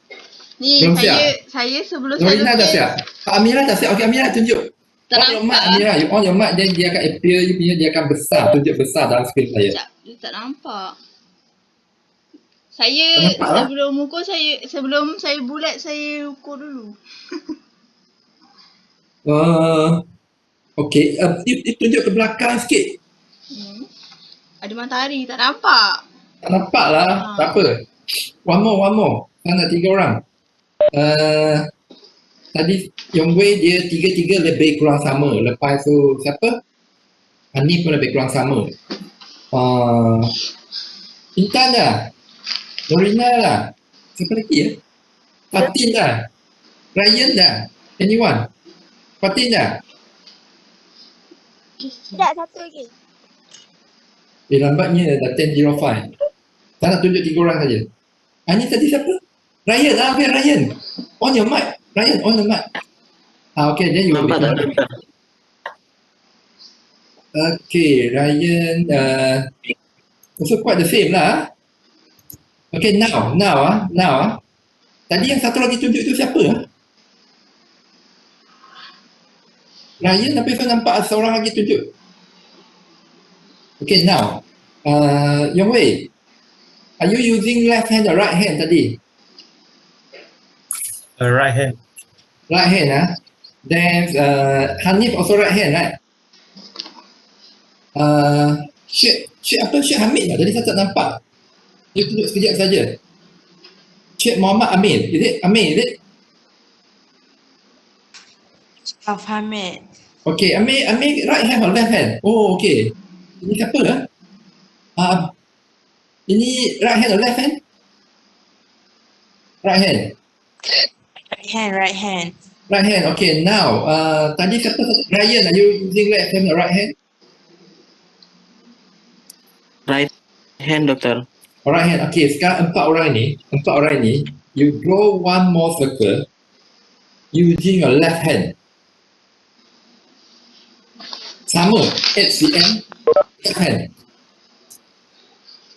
Ni Belum saya sebelum Norina saya dah lukis siap. Amira dah siap. Okay, Amira tunjuk. tak On your mic, nampak. Amira. You on your mic, then dia akan appear, you punya dia akan besar. Tunjuk besar dalam skrin saya. Sekejap, dia tak nampak. Saya Tak nampak, sebelum saya bulat saya ukur dulu. Okay. You tunjuk ke belakang sikit. Ada matahari tak nampak. Tak nampak lah. Tak apa. One more. Sana 3 orang. Tadi Yong Wei dia 3 lebih kurang sama. Lepas tu siapa? Hanif pun lebih kurang sama. Intan dah. Norina dah. Siapa lagi ya? Fatin dah. Ryan dah. Anyone? Fatin dah. Tak, satu lagi. Lambatnya dah 10.05. Tak nak tunjuk 3 orang saja. Ini tadi siapa? Ryan. Okay, Ryan. On your mic. Ryan, on the mic. Okay, then you will be. Okay, Ryan. Also quite the same lah. Okay, now. Tadi yang satu lagi tunjuk tu siapa? Ryan, tapi saya nampak seorang lagi tunjuk. Okay, now. Yong Wei, are you using left hand or right hand tadi? Right hand. Right hand, Then Hanif also right hand, right? Syed Hamid lah. Tadi saya tak nampak. Dia tunjuk sekejap saja. Syed Muhammad Amir. Is it Amir, is it? Hamid. Okay, Amir right hand or left hand? Oh, okay. Ini siapa lah? Ini right hand or left hand? Right hand. Right hand. Right hand. Okay, now tadi siapa? Ryan, are you using left hand or right hand? Right hand, doktor. Right hand. Okay, sekarang empat orang ini, you draw one more circle using your left hand. Sama, 8 cm, left hand.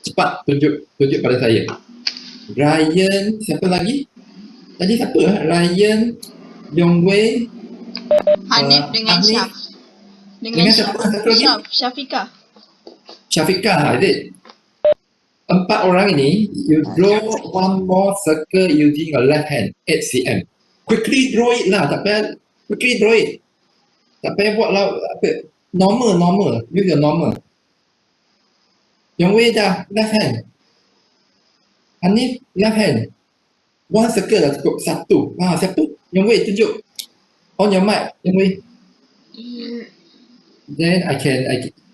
Cepat tunjuk pada saya. Ryan, siapa lagi? Tadi siapa? Ryan, Yong Wei, Hanif dengan Hanif. Syaf. Dengan siapa? Satu lagi? Syafiqah. Syafiqah, is it? Empat orang ini, you draw one more circle using your left hand, 8 cm. Quickly draw it lah, tak payah. Quickly draw it. Tak payah buat lah, apa? Normal. Use your normal. Yang Wei dah, left hand. Hanif, left hand. One circle dah cukup, satu. Siapa? Yang Wei tunjuk. On your mic, Yang Wei. Then I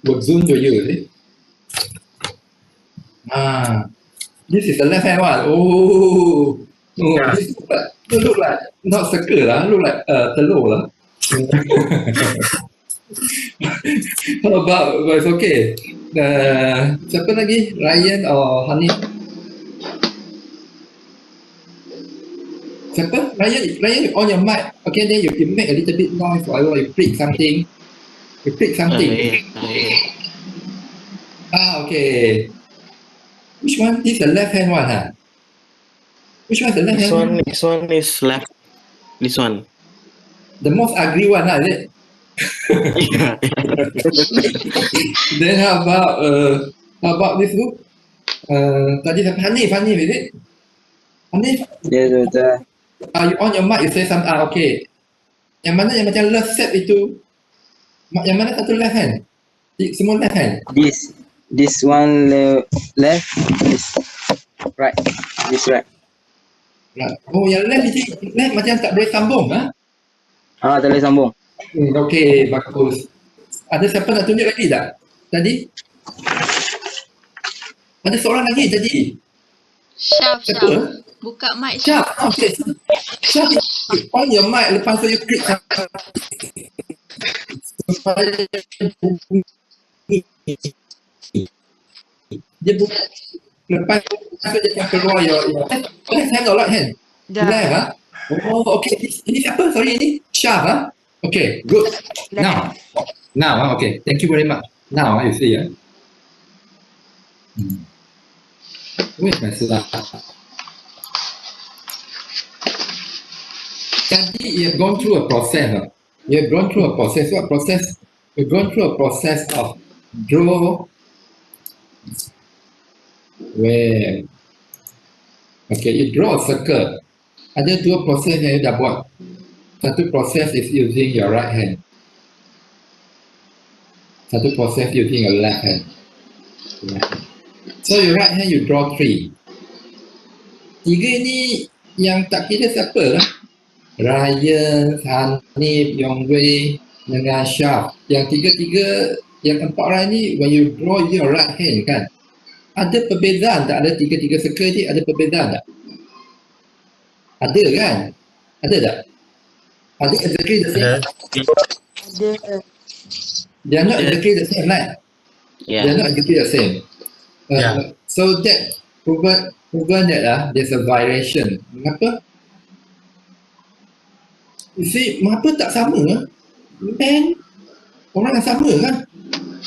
will zoom to you, is it? This is the left hand one. This look like not circle lah, look like telur lah. How about, but it's okay. Siapa lagi? Ryan or Hanif? Siapa? Ryan, on your mic. Okay, then you make a little bit noise while you click something. Okay. Which one? This is the left hand one, Which one is the left hand one? This one is left. This one. The most ugly one, is it? Yeah. Then how about this group? Tadi Hanif, is it? Hanif? Yes, doktor. You on your mic, you say something. Okay. Yang mana yang macam left set itu? Yang mana satu left hand? Semua left hand? This one left, this right. This right. Oh, yang left macam tak boleh sambung, Tak boleh sambung. Okay, bagus. Ada siapa nak tunjuk lagi tak? Tadi? Ada seorang lagi tadi. Syaf. Siapa? Buka mic Syaf. Syaf. Okay. Syaf, on your mic. Lepas tu you click supaya dia buka. Lepas tu dia akan keluar let's hang on, right hand. Dah. Left, ha? Oh, okay. Ini siapa? Sorry, ini Syaf, ha? Okay, good. Left. Now, okay. Thank you very much. Now, you see, ya. Where's my slide? Tadi you have gone through a process. Huh? You have gone through a process. What process? You've gone through a process of draw. Where? Okay, you draw a circle. Ada dua proses yang you dah buat. Satu proses is using your right hand. Satu proses using your left hand. So your right hand you draw 3. 3 ni yang tak kira siapa lah. Ryan, Hanif, Yong Wei dengan Syaf. Yang tiga-tiga, yang 4 orang ni when you draw your right hand kan, ada perbezaan tak? Ada tiga-tiga circle ni ada perbezaan tak? Ada kan? Ada tak? Ada exactly the same? Ada. They are not exactly the same, right? They are Yeah. not exactly the same. Yeah. So that proven that there's a variation. Mengapa? You see, mengapa tak sama? Man, orang yang sama kan?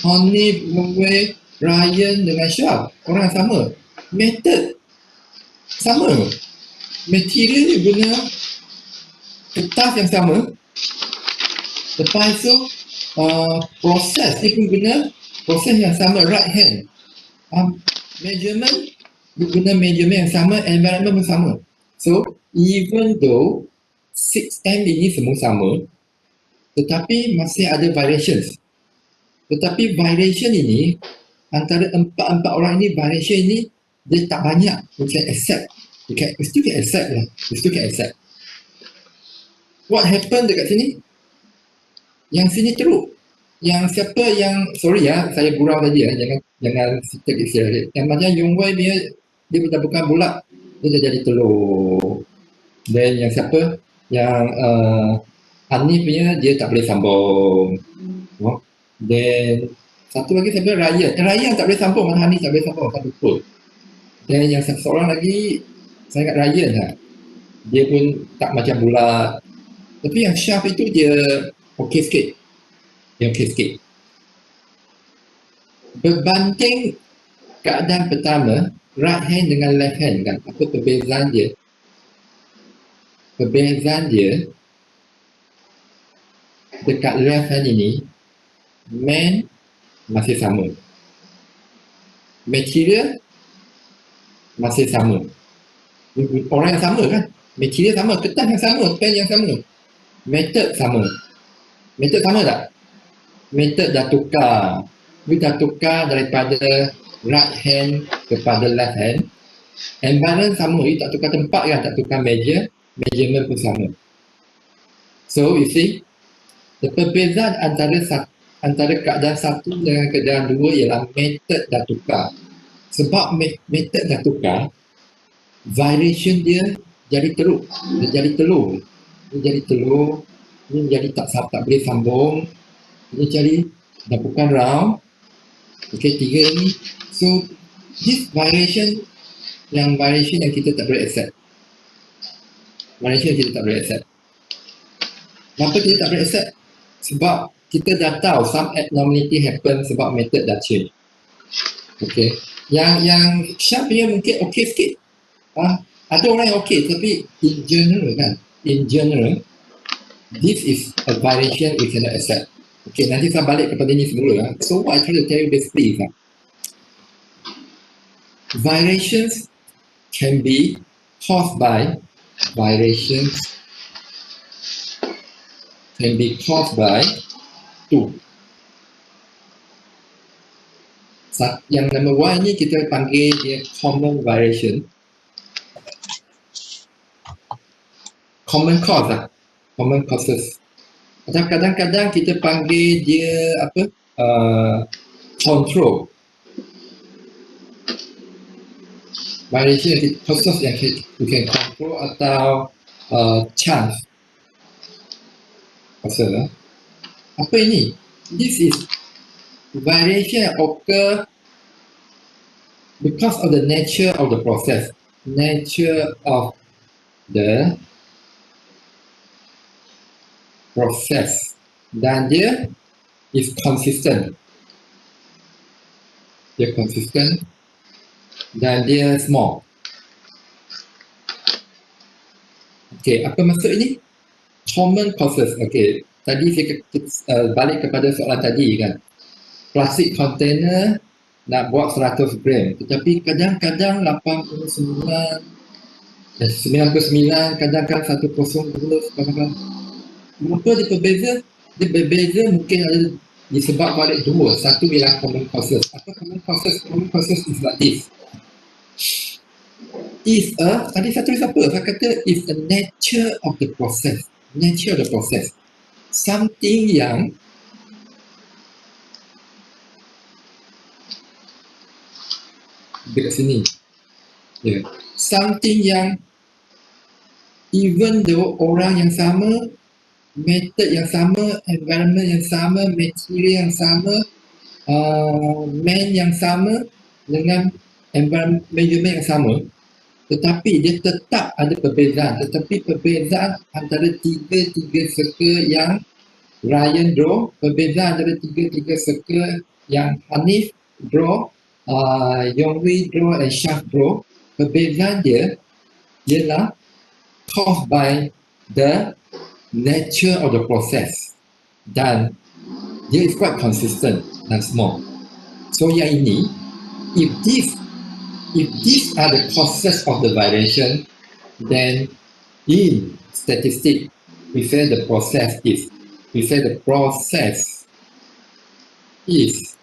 Hanif, Mengwe, Ryan dengan Syaf, orang yang sama. Method sama. Material ni guna kertas yang sama. Lepas tu proses ni pun guna proses yang sama, right hand. Measurement guna measurement yang sama, environment pun sama. So even though 6M ini semua sama, tetapi masih ada variations. Tetapi variation ini antara empat orang ini, variation ini dia tak banyak. You can accept. We still can accept lah. We still can accept. What happened dekat sini? Yang sini teruk. Yang siapa yang, sorry ya, saya gurau tadi ya, jangan take it serious. Yang macam Yong Wei dia dah bukan bulat, dia dah jadi telur. Dan yang siapa? Yang Hanif punya dia tak boleh sambung. Dan satu lagi saya bilang Ryan tak boleh sambung, Hanif tak boleh sambung, tak betul. Dan yang seorang lagi saya ingat Ryan lah. Dia pun tak macam bulat. Tapi yang Syaf itu dia okey sikit. Dia okey sikit. Berbanding keadaan pertama, right hand dengan left hand kan, apa perbezaan dia? Perbezaan dia dekat left hand ini, man masih sama. Material masih sama. Orang yang sama kan? Material sama, kertas yang sama, pen yang sama. Method sama. Method sama tak? Method dah tukar. You dah tukar daripada right hand kepada left hand. Environment sama, you tak tukar tempat kan? Tak tukar measurement pun sama. So you see, the perbezaan antara keadaan satu dengan keadaan dua ialah method dah tukar. Sebab method dah tukar, variation dia jadi teruk, dia jadi telur. Dia jadi tak boleh sambung, dia jadi dah bukan round. Okay, 3 ni. So this variation yang kita tak boleh accept. Variation kita tak boleh accept. Kenapa kita tak boleh accept? Sebab kita dah tahu some abnormality happen sebab method dah change. Okay. Yang Syaf punya mungkin okey sikit. Ada orang yang okey, tapi in general, this is a variation we cannot accept. Okay, nanti saya balik kepada ini semula. So what I try to tell you basically is variations can be caused by two. Yang number one ni kita panggil dia common variation. Common cause common causes. Atau kadang-kadang kita panggil dia control. variation proses yang you can control atau chance. Pasal apa ini? This is variation yang occur because of the nature of the process. Nature of the process. Dan dia is consistent. Dia consistent dan dia small. Okay, apa maksud ini? Common causes. Okay, tadi saya balik kepada soalan tadi kan. Plastik container nak buat 100 gram, tetapi kadang-kadang 89, 99, kadang-kadang 102, kadang-kadang berapa dia berbeza? Dia berbeza mungkin ada disebab balik dua. Satu ialah common causes. Apa common causes? Common causes is like this. Is a, tadi saya tulis apa? Saya kata is a nature of the process. Nature of the process. Something yang dekat sini. Yeah. Something yang even though orang yang sama, method yang sama, environment yang sama, material yang sama, man yang sama dengan environment measurement yang sama, tetapi dia tetap ada perbezaan. Tetapi perbezaan antara tiga circle yang Ryan draw, perbezaan antara tiga circle yang Hanif draw, Yonghui draw and Shah draw, perbezaan dia ialah caused by the nature of the process dan dia is quite consistent dan small. So yang ini, if these are the causes of the variation, then in statistics we say the process is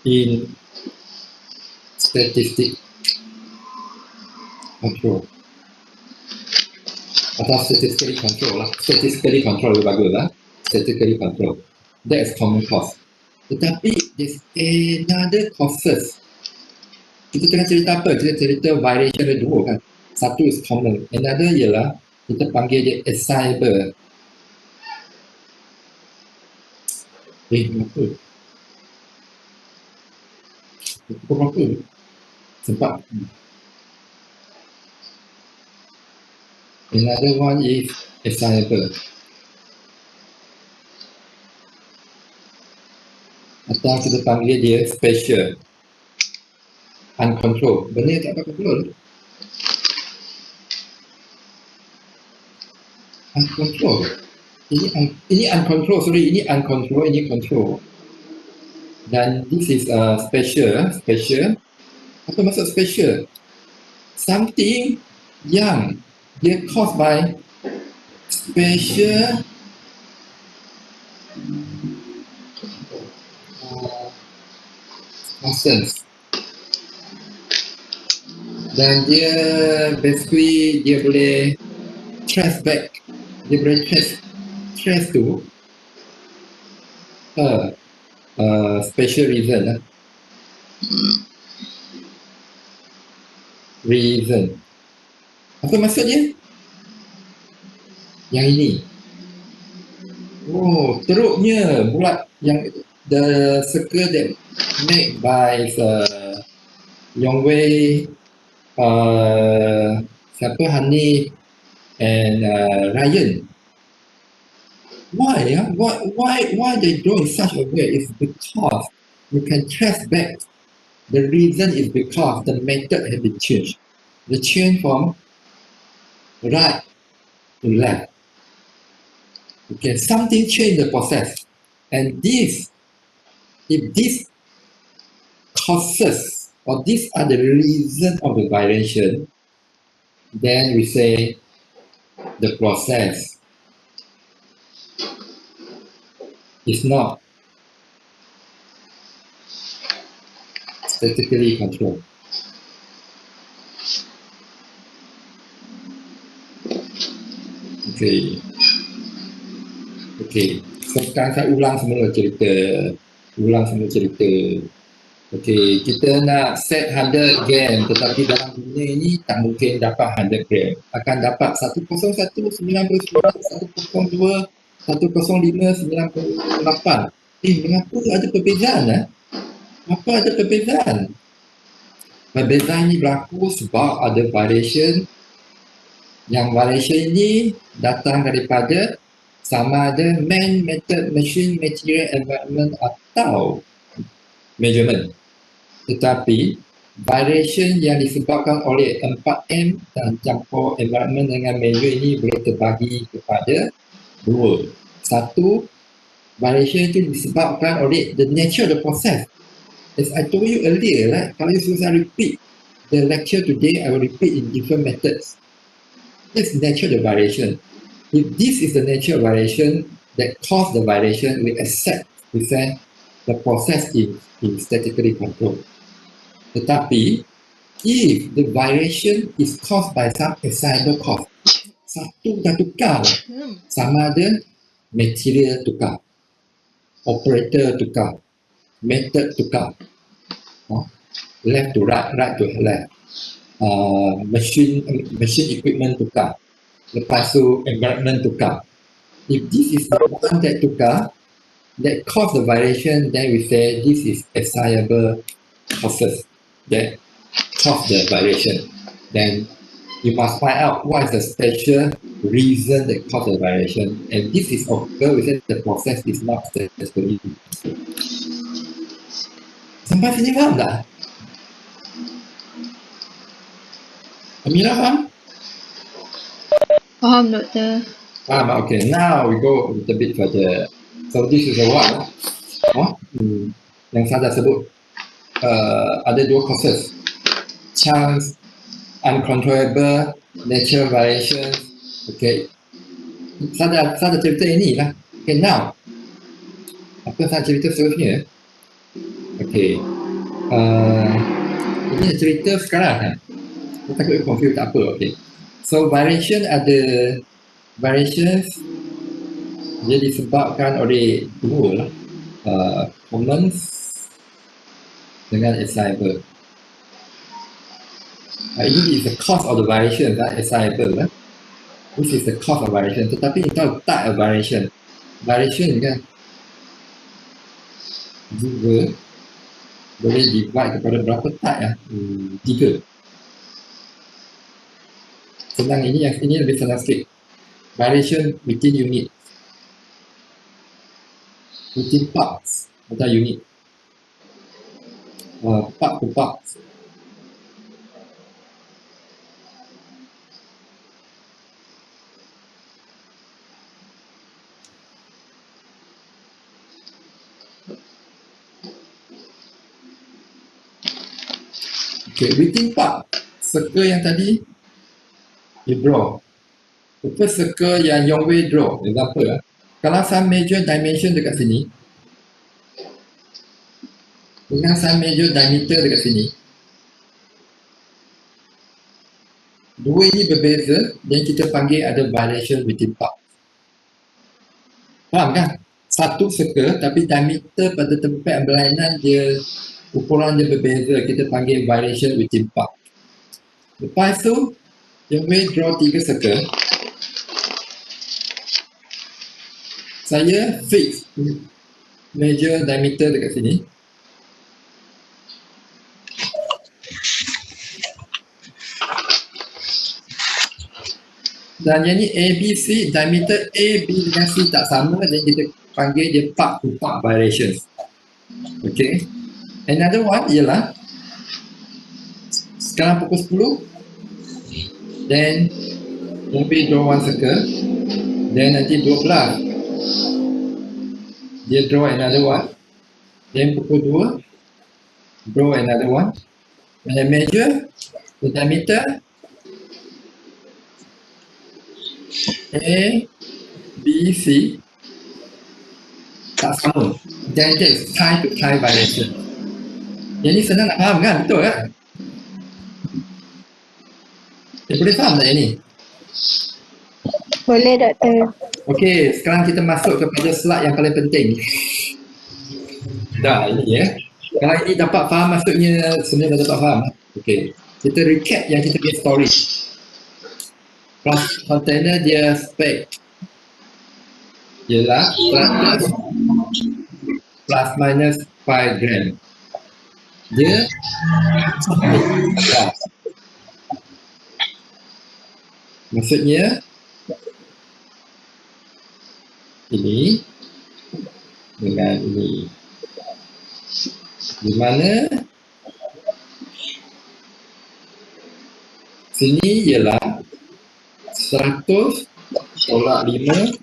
in statistic control atau statistically control lah. Statistically control lebih bagus lah. Statistically control. That is common cause. Tetapi there's another causes. Kita tengah cerita apa? Kita cerita variation ada dua kan. Satu is common. Another ialah kita panggil dia assignable. Kenapa? Kenapa? Sempat. Another one is assignable. Atau kita panggil dia special. Uncontrolled. Benda yang tak dapat control. Uncontrolled. Ini uncontrolled, sorry. Ini uncontrolled, ini control. Dan this is special. Special. Apa maksud special? Something yang dia caused by special causes. Dan dia basically dia boleh trace back, dia boleh trace to special reason lah. Reason. Apa maksud dia? Yang ini. Oh, teruknya bulat yang the circle that made by Yongwei, siapa Hanif and Ryan. Why? Why they draw in such a way? It's because you can trace back. The reason is because the method has been changed. The change from right to left. Okay, something changed the process, and if this causes or these are the reason of the variation, then we say the process is not statically controlled. Okay. Sekarang saya ulang semula cerita. Okey, kita nak set 100 gram tetapi dalam dunia ini tak mungkin dapat 100 gram. Akan dapat 101, 99, 102, 105, 98. Mengapa ada perbezaan? Apa ada perbezaan? Perbezaan ini berlaku sebab ada variation. Yang variation ini datang daripada sama ada man, method, machine, material, environment atau measurement. Tetapi variation yang disebabkan oleh 4M dan campur environment dengan measure ini boleh terbagi kepada dua. Satu, variation itu disebabkan oleh the nature of the process. As I told you earlier, right? Kalau you susah repeat the lecture today, I will repeat in different methods. That's nature of the variation. If this is the nature of variation that cause the variation, we accept, we say the process is statically controlled. Tetapi, if the variation is caused by some assignable cause, satu dah tukar, sama ada material tukar, operator tukar, method tukar, left to right, right to left, machine equipment tukar, lepas tu environment tukar. If this is the one that tukar, that cause the variation, then we say this is assignable causes that cause the variation. Then you must find out what is the special reason that cause the variation, and this is occur within the process is not statistically. Sampai sini faham tak? Amira faham? Faham, Doktor. Faham, okay. Now we go a little bit further. So this is a what? Yang saya dah sebut. Ada dua causes. Chance, uncontrollable, natural variations. Okay. Saya dah cerita ini lah. Okay, now. Apa saya cerita seterusnya? Okay. Ini cerita sekarang kan? Saya takut confuse tak apa. Okay. So variation ada variations dia disebabkan oleh dua lah. Commons dengan assignable. Ini is the cause of the variation, right? Assignable. This is the cause of variation. Tetapi kita type of variation. Variation kan juga boleh divide kepada berapa type ya? 3. Senang, ini lebih senang sikit. Variation within unit, within parts atau unit, part to parts. Okay, within part, circle yang tadi you draw. The first circle yang Yongwei draw, example kalau some major dimension dekat sini dengan some major diameter dekat sini, dua ini berbeza dan kita panggil ada variation within part. Faham kan? Satu circle tapi diameter pada tempat berlainan dia, ukuran dia berbeza, kita panggil variation within part. Lepas tu Yongwei draw 3 circle. Saya fix major diameter dekat sini. Dan yang ni ABC, diameter A, B dengan C tak sama dan kita panggil dia part to part variations. Okay. Another one ialah sekarang pukul 10 then maybe draw one circle, then nanti 12 dia draw another one, then pukul 2 draw another one, and then measure the diameter A, B, C tak sama, then that is tie to tie variation. Yang ni senang nak faham kan? Betul kan? Boleh faham tak yang ni? Boleh, Doktor. Okey, sekarang kita masuk kepada slide yang paling penting. Dah, ini ya. Kalau ini dapat faham maksudnya, semua dah dapat faham. Okey. Kita recap yang kita punya story. Plus container dia spek ialah 100 plus minus 5 gram. Dia maksudnya ini dengan ini, di mana sini ialah 100 tolak 5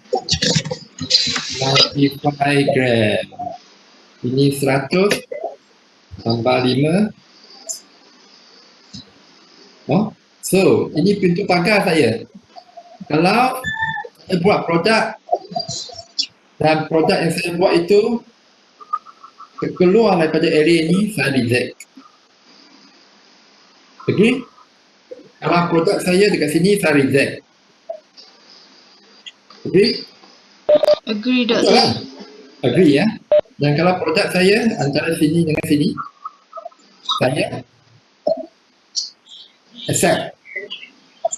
95 gram. Ini 100 tambah 5. Oh, so ini pintu pagar saya. Kalau saya buat produk dan produk yang saya buat itu keluar daripada area ini, saya reject. Agree? Kalau produk saya dekat sini, saya reject. Agree? Agree, Betul doktor. kan? Agree ya. Dan kalau produk saya antara sini dengan sini, saya accept.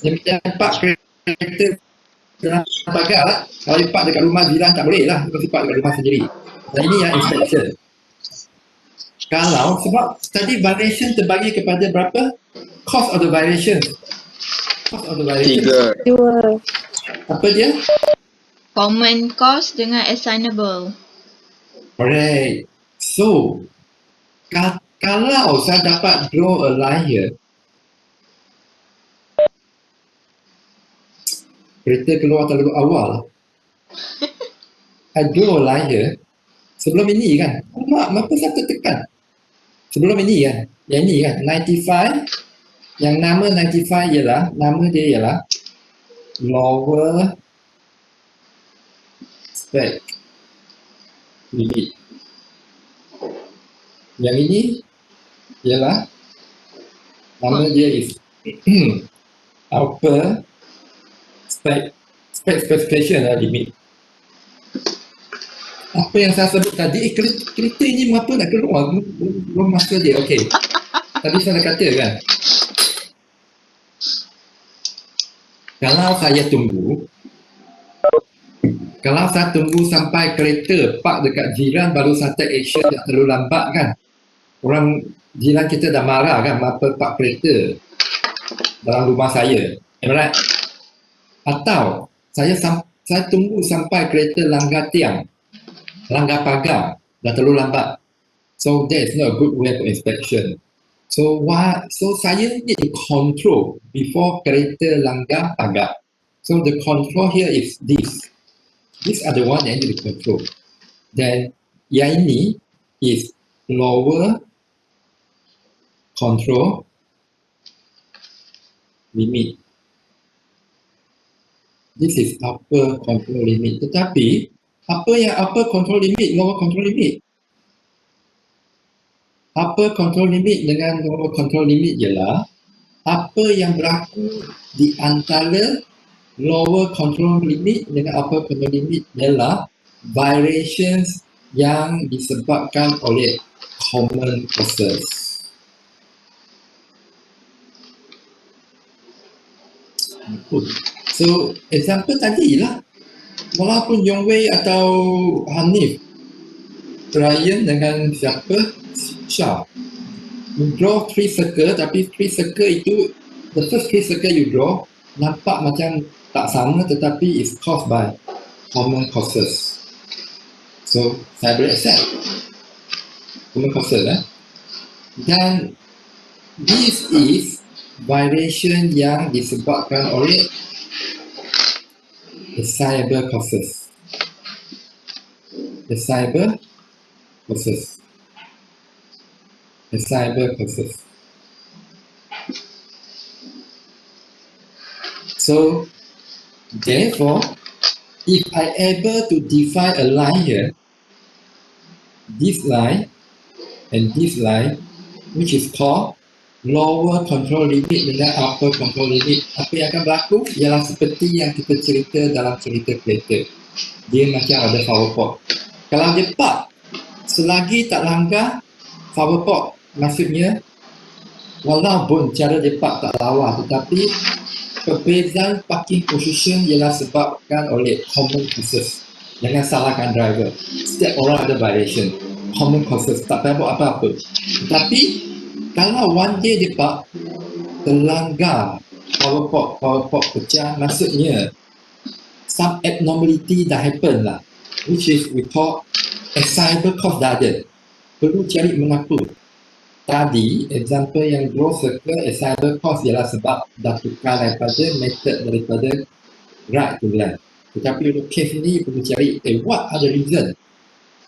Dia minta park kereta dalam pagar lah. Kalau dia park dekat rumah jiran tak boleh lah. Dia mesti park dekat rumah sendiri. Dan ini yang inspection. Kalau, sebab tadi variation terbagi kepada berapa? Cost of the variation. Cost of the variation. 3. 2. Apa dia? Common cost dengan assignable. Correct. So, kalau saya dapat draw a line here, kereta keluar terlalu awal. I draw a line here. Sebelum ini kan, kenapa saya tertekan? Sebelum ini kan, yang ini kan, 95, yang nama 95 ialah, nama dia ialah lower spec limit. Yang ini ialah, nama dia is upper specification limit. Apa yang saya sebut tadi, kereta ini mengapa nak keluar? Belum masa dia, okey. Tadi saya dah kata kan, kalau saya tunggu sampai kereta park dekat jiran baru saya take action, tak terlalu lambat kan. Orang jiran kita dah marah kan, mengapa park kereta dalam rumah saya. Am I right? Atau saya tunggu sampai kereta langgar tiang, langgar pagar, dah terlalu lambat. So that's not a good way for inspection. So saya need to control before kereta langgar pagar. So the control here is this. These are the one that you need to control. Then yang ini is lower control limit. This is upper control limit. Tetapi apa yang upper control limit, lower control limit? Upper control limit dengan lower control limit ialah apa yang berlaku di antara lower control limit dengan upper control limit ialah variations yang disebabkan oleh common causes. So, example tadi lah, walaupun Yong Wei atau Hanif, Ryan dengan siapa? Shah. You draw 3 circle, tapi 3 circle itu, the first 3 circle you draw, nampak macam tak sama tetapi is caused by common causes. So, saya boleh accept common causes. Dan this is variation yang disebabkan oleh assignable causes. Assignable causes. Assignable causes. So, therefore, if I able to define a line here, this line and this line, which is called lower control limit dengan upper control limit, apa yang akan berlaku ialah seperti yang kita cerita dalam cerita kereta. Dia macam ada flower pot. Kalau dia park, selagi tak langgar power port maksudnya walaupun cara dia park tak lawa, tetapi perbezaan parking position ialah sebabkan oleh common causes. Jangan salahkan driver. Setiap orang ada violation. Common causes. Tak payah buat apa-apa. Tapi kalau one day dia park terlanggar power port pecah, maksudnya some abnormality dah happen lah, which is we call excitable cause dah ada. Perlu cari mengapa. Tadi example yang draw circle excitable cause ialah sebab dah tukar daripada method daripada right to left. Tetapi untuk case ni perlu cari what are the reason.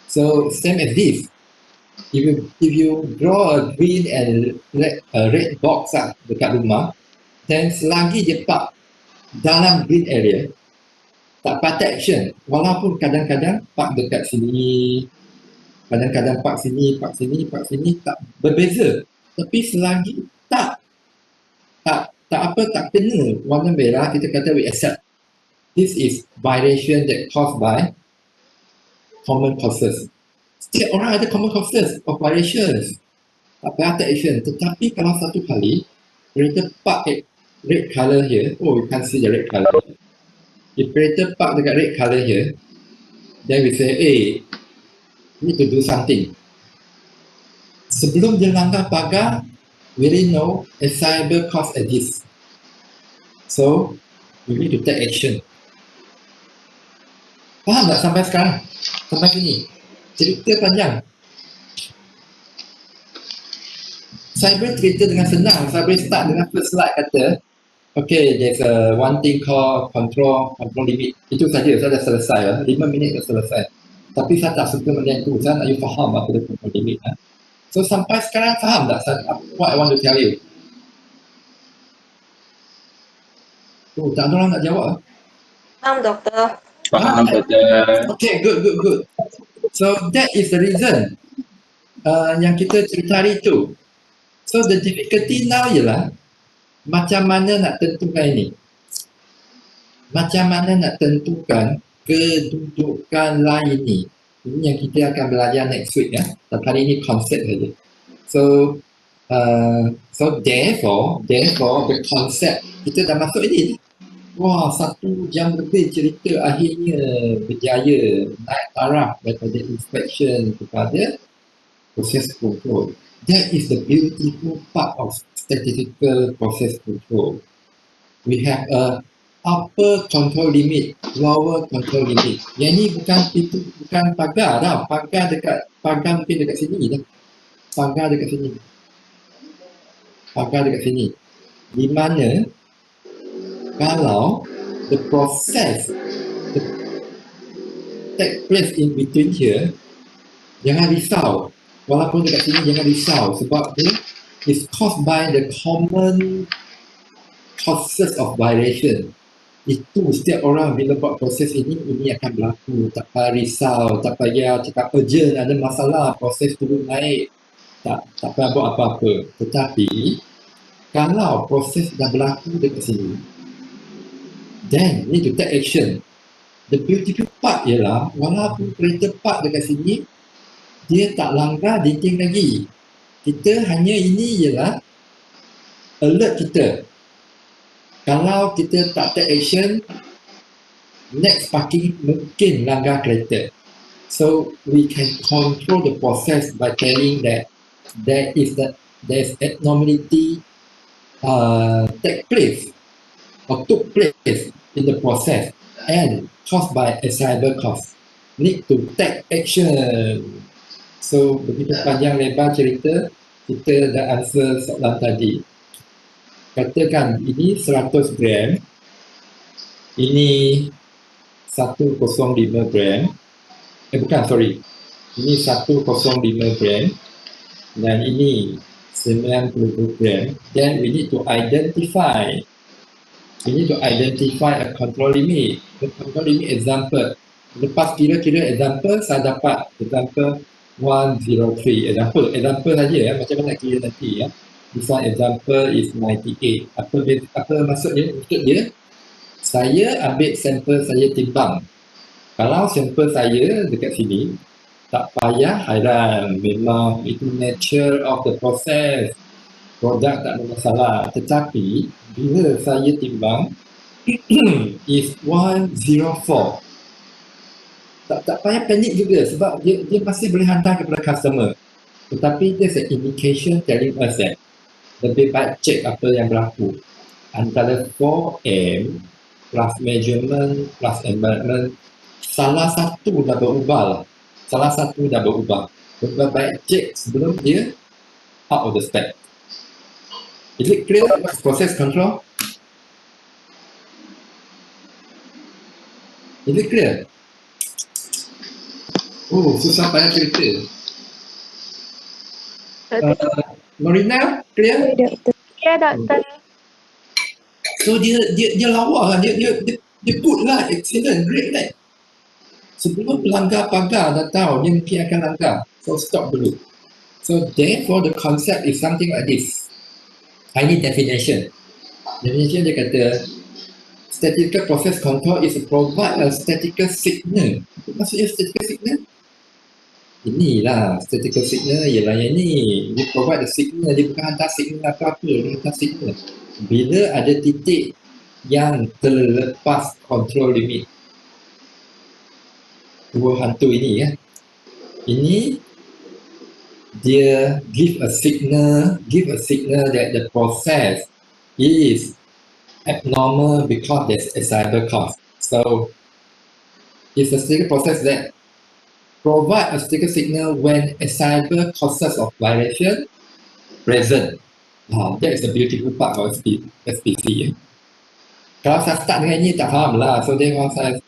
So same as this, if you draw a green and red box dekat rumah, then selagi dia park dalam green area, tak patut action. Walaupun kadang-kadang park dekat sini, kadang-kadang park sini, tak berbeza. Tapi selagi tak kena warna merah, kita kata we accept. This is violation that caused by common causes. Setiap orang ada common causes of violations. Tak payah take action. Tetapi kalau satu kali kereta park at red colour here, oh you can't see the red colour. If kereta park dekat red colour here, then we say, hey, we need to do something. Sebelum dia langgar pagar, we already know excitable cause exists. So, we need to take action. Faham tak sampai sekarang? Sampai sini. Cerita panjang. Saya boleh cerita dengan senang. Saya boleh start dengan first slide kata, okay, there's a one thing called control limit. Itu saja, saya dah selesai. 5 minit dah selesai. Tapi saya tak suka benda itu. Saya nak you faham apa dia control limit. So sampai sekarang faham tak what I want to tell you? Oh, tak ada orang nak jawab. Faham, doktor. Faham betul. Okay, good. So that is the reason yang kita cerita hari itu. So the difficulty now ialah macam mana nak tentukan ini. Macam mana nak tentukan kedudukan line ini. Ini yang kita akan belajar next week ya. Dan hari ini konsep saja. So therefore the concept kita dah masuk ini. Wah, 1 jam lebih cerita akhirnya berjaya naik taraf daripada inspection kepada process control. That is the beautiful part of statistical process control. We have a upper control limit, lower control limit. Yang ni bukan pagar dah. Pagar mungkin dekat sini dah. Pagar dekat sini. Di mana kalau the process take place in between here, jangan risau. Walaupun dekat sini jangan risau sebab dia is caused by the common causes of violation. Itu setiap orang bila buat proses ini akan berlaku. Tak payah risau, tak payah cakap urgent, ada masalah, proses turun naik. Tak payah buat apa-apa. Tetapi kalau proses dah berlaku dekat sini, then need to take action. The beautiful part ialah walaupun kereta park dekat sini, dia tak langgar dinding lagi. Kita hanya ini ialah alert kita. Kalau kita tak take action, next parking mungkin langgar kereta. So we can control the process by telling that there's abnormality take place or took place in the process and caused by excitable cause. Need to take action. So begitu panjang lebar cerita, kita dah answer soalan tadi. Katakan ini 100 gram, ini 105 gram, ini 105 gram dan ini 90 gram. Then we need to identify a control limit. The control limit example. Lepas kira-kira example, saya dapat example 103. Example saja ya, macam mana nak kira nanti ya. This one example is 98. Apa maksudnya? Maksud dia, saya ambil sampel saya timbang. Kalau sampel saya dekat sini, Tak payah hairan, memang itu nature of the process. Produk tak ada masalah. Tetapi bila saya timbang is 104, tak payah panik juga sebab dia masih boleh hantar kepada customer. Tetapi there's an indication telling us that lebih baik cek apa yang berlaku. Antara 4M plus measurement plus environment, salah satu dah berubah lah. Lebih baik cek sebelum dia out of the spec. Is it clear what's process control? Is it clear? Oh, susah payah cerita. Marina, clear? Ya, doktor. So dia lawa lah, dia put lah, excellent, great right? Sebelum pelanggar pagar dah tahu dia mungkin akan langgar, so stop dulu. So therefore the concept is something like this. I need definition. Definition dia kata statistical process control is to provide a statistical signal. Apa maksudnya statistical signal? Inilah statistical signal ialah yang ni. Dia provide the signal, dia bukan hantar signal apa-apa, dia hantar signal. Bila ada titik yang terlepas control limit. Dua hantu ini ya. Ini dia give a signal that the process is abnormal because there's a cyber cost. So it's a statistical process that provide a statistical signal when a cyber causes of violation present. That is the beautiful part of SPC. Kalau saya start dengan ini tak faham lah, so therefore saya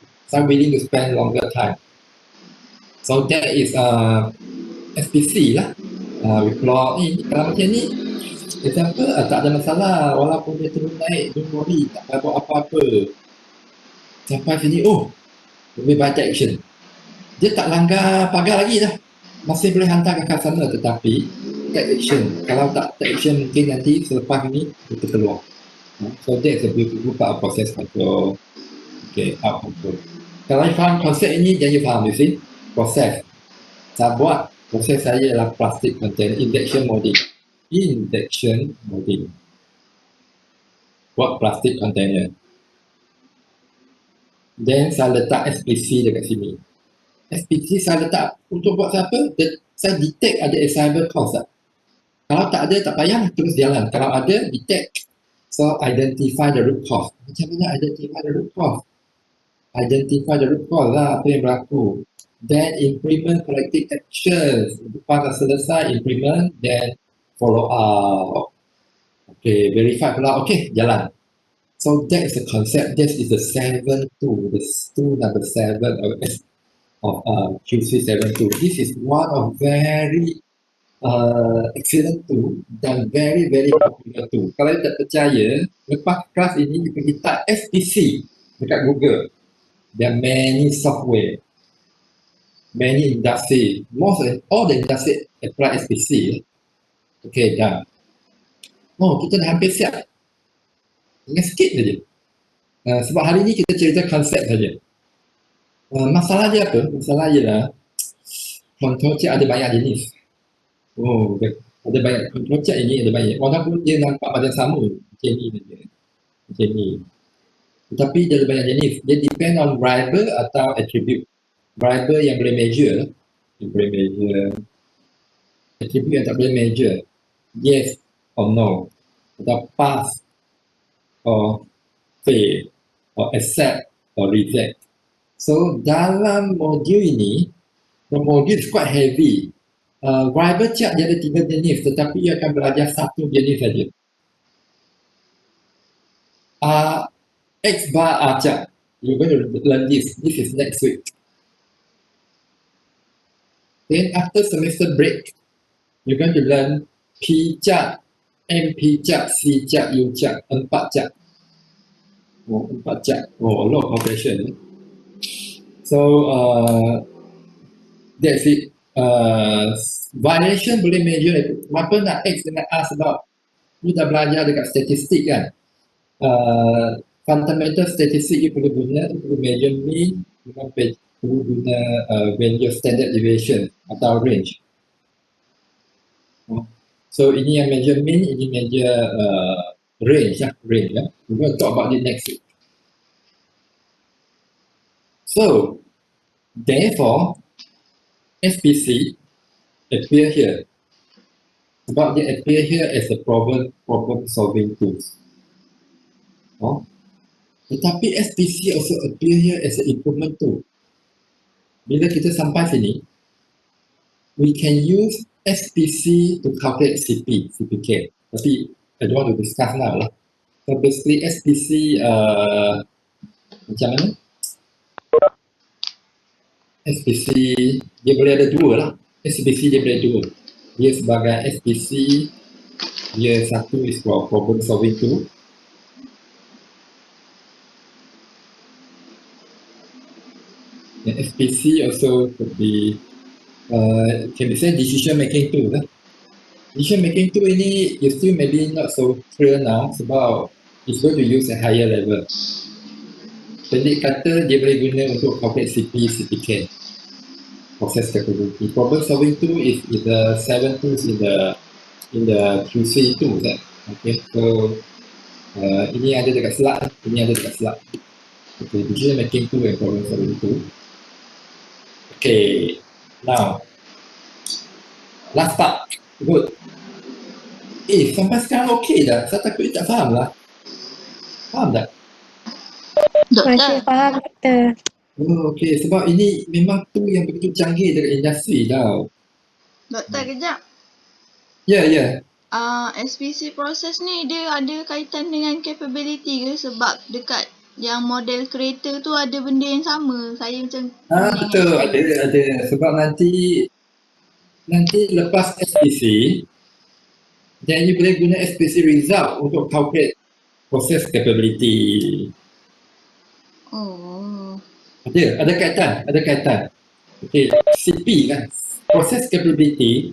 willing to spend longer time. So that is SPC lah. We plot ni, kalau macam ni, example tak ada masalah, walaupun dia turun naik, don't worry, tak payah buat apa-apa. Sampai sini, lebih baik take action. Dia tak langgar pagar lagi dah. Masih boleh hantar ke customer, tetapi take action. Kalau tak take action, mungkin nanti selepas ini, kita keluar. So that's a beautiful part of process control. Okay, out control. Kalau you faham konsep ini, then you faham, you see? Proses. Saya buat, proses saya ialah plastic container injection molding. Buat plastic container. Then saya letak SPC dekat sini. SPC saya letak untuk buat apa? Saya detect ada cyber cost tak? Kalau tak ada, tak payah terus jalan. Kalau ada, detect. So, identify the root cause. Macam mana identify the root cause? Identify the root cause lah, apa yang berlaku. Then, implement corrective actions. Lepas dah selesai, implement, then follow up. Okay, verify pula. Okay, jalan. So, that is the concept. That is the 7-2, the tool number 7 of QC72. This is one of very excellent tool dan very popular tool. Kalau tak percaya, lepas kelas ini pergi type SPC dekat Google. There are many software, many industry, all the industry apply SPC. Okay, dah. Kita dah hampir siap. Tinggal sikit saja. Sebab hari ini kita cerita konsep saja. Masalah dia apa? Masalah ialah control check ada banyak jenis. Ada banyak control check ini, ada banyak. Walaupun dia nampak macam sama, macam ni saja. Macam ni. Tetapi dia ada banyak jenis. Dia depend on variable atau attribute. Variable yang boleh measure. Yang boleh measure. Attribute yang tak boleh measure. Yes or no. Atau pass or fail. Or accept or reject. So dalam modul ini, modul is quite heavy. Variable check dia ada 3 jenis, tetapi ia akan belajar 1 jenis saja. X bar R check. You're going to learn this. This is next week. Then after semester break, you're going to learn P check, MP check, C check, U check, 4 check. 4 check. A lot of operation. So that's it. Variation boleh measure. Kenapa nak X dengan R sebab you dah belajar dekat statistik kan. Fundamental statistik you perlu guna, you perlu measure mean dengan perlu guna when your standard deviation atau range. So ini yang measure mean, ini measure range lah, range lah. We're going to talk about it next week. So, therefore, SPC appear here. Sebab dia appear here as a problem solving tools. Tetapi SPC also appear here as an improvement tool. Bila kita sampai sini, we can use SPC to calculate CPK. Tapi I don't want to discuss now lah. So basically SPC macam mana? SPC dia boleh ada dua lah. SPC dia boleh ada dua. Dia sebagai SPC, dia satu is for problem solving tool. And SPC also could be can be said decision making tool lah. Decision making tool ini you still maybe not so clear now sebab it's going to use a higher level. Pendek kata dia boleh guna untuk calculate CPK, process capability. Problem solving tool is the 7 tools in the QC tools. Okay, so ini ada dekat slide, ini ada dekat slide. Okay, decision making tool and problem solving tool. Okay, now last part, good. Sampai sekarang okay dah. Saya takut tak faham lah. Faham tak? Doktor, Masih faham doktor. Oh, okay. Sebab ini memang tu yang begitu canggih dekat industri tau. doktor kejap. Ya. SPC proses ni dia ada kaitan dengan capability ke? Sebab dekat yang model kereta tu ada benda yang sama. Saya macam Betul. Ada. Sebab nanti lepas SPC, jadi boleh guna SPC result untuk calculate process capability. Oh. Ada kaitan. Okay, CP kan, process capability,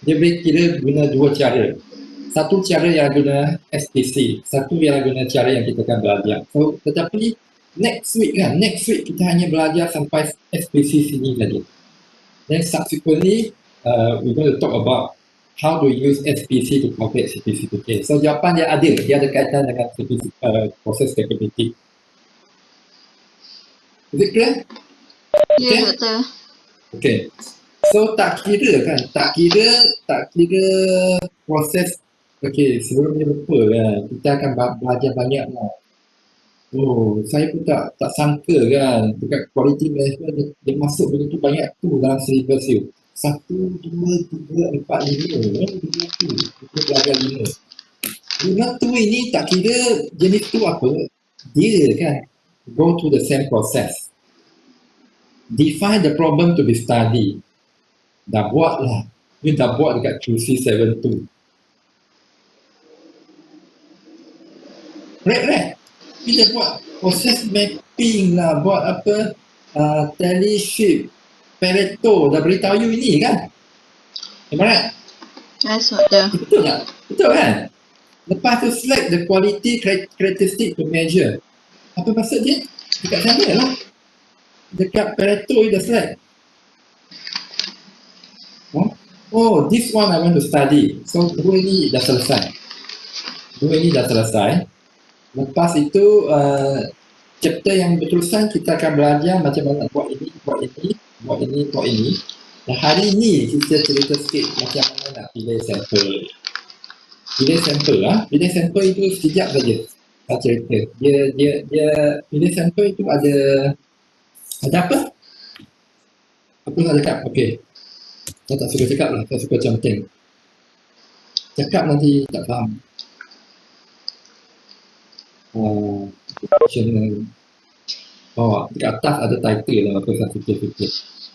dia boleh kira guna dua cara. Satu cara yang guna SPC, satu yang guna cara yang kita akan belajar. So, tetapi next week kita hanya belajar sampai SPC sini saja. Then subsequently, we're going to talk about how to use SPC to calculate CPK. So jawapan dia ada kaitan dengan CPC, process capability. Is it clear? Ya, Okay. doktor. Okay. So tak kira proses. Okay, sebelum dia lupa kan, kita akan belajar banyak lah. Oh, saya pun tak sangka kan, dekat quality management dia masuk begitu banyak tu dalam syllabus tu. 1, 2, 3, 4, 5 kan, kita belajar 5. 5 tu ini tak kira jenis tu apa, dia kan go to the same process. Define the problem to be studied. Dah buat lah. Dia dah buat dekat QC7 tu. Right. Dia buat process mapping lah. Buat apa? Tally sheet. Pareto. Dah beritahu you ini kan? Right? Yes, doktor. Betul tak? Betul kan? Lepas tu select the quality characteristic to measure. Apa maksud dia? Dekat sana lah. Dekat Pareto you dah select. Oh, this one I want to study. So, dua ini dah selesai. Lepas itu, chapter yang berterusan kita akan belajar macam mana buat ini. Dan hari ini kita cerita sikit macam mana nak pilih sampel. Pilih sampel itu sekejap saja. Saya cerita. Dia pilih sampel itu ada apa? Apa nak cakap? Okey. Saya tak suka cakap lah. Saya suka conteng. Cakap nanti tak faham. Dekat atas ada title lah. Apa saya fikir.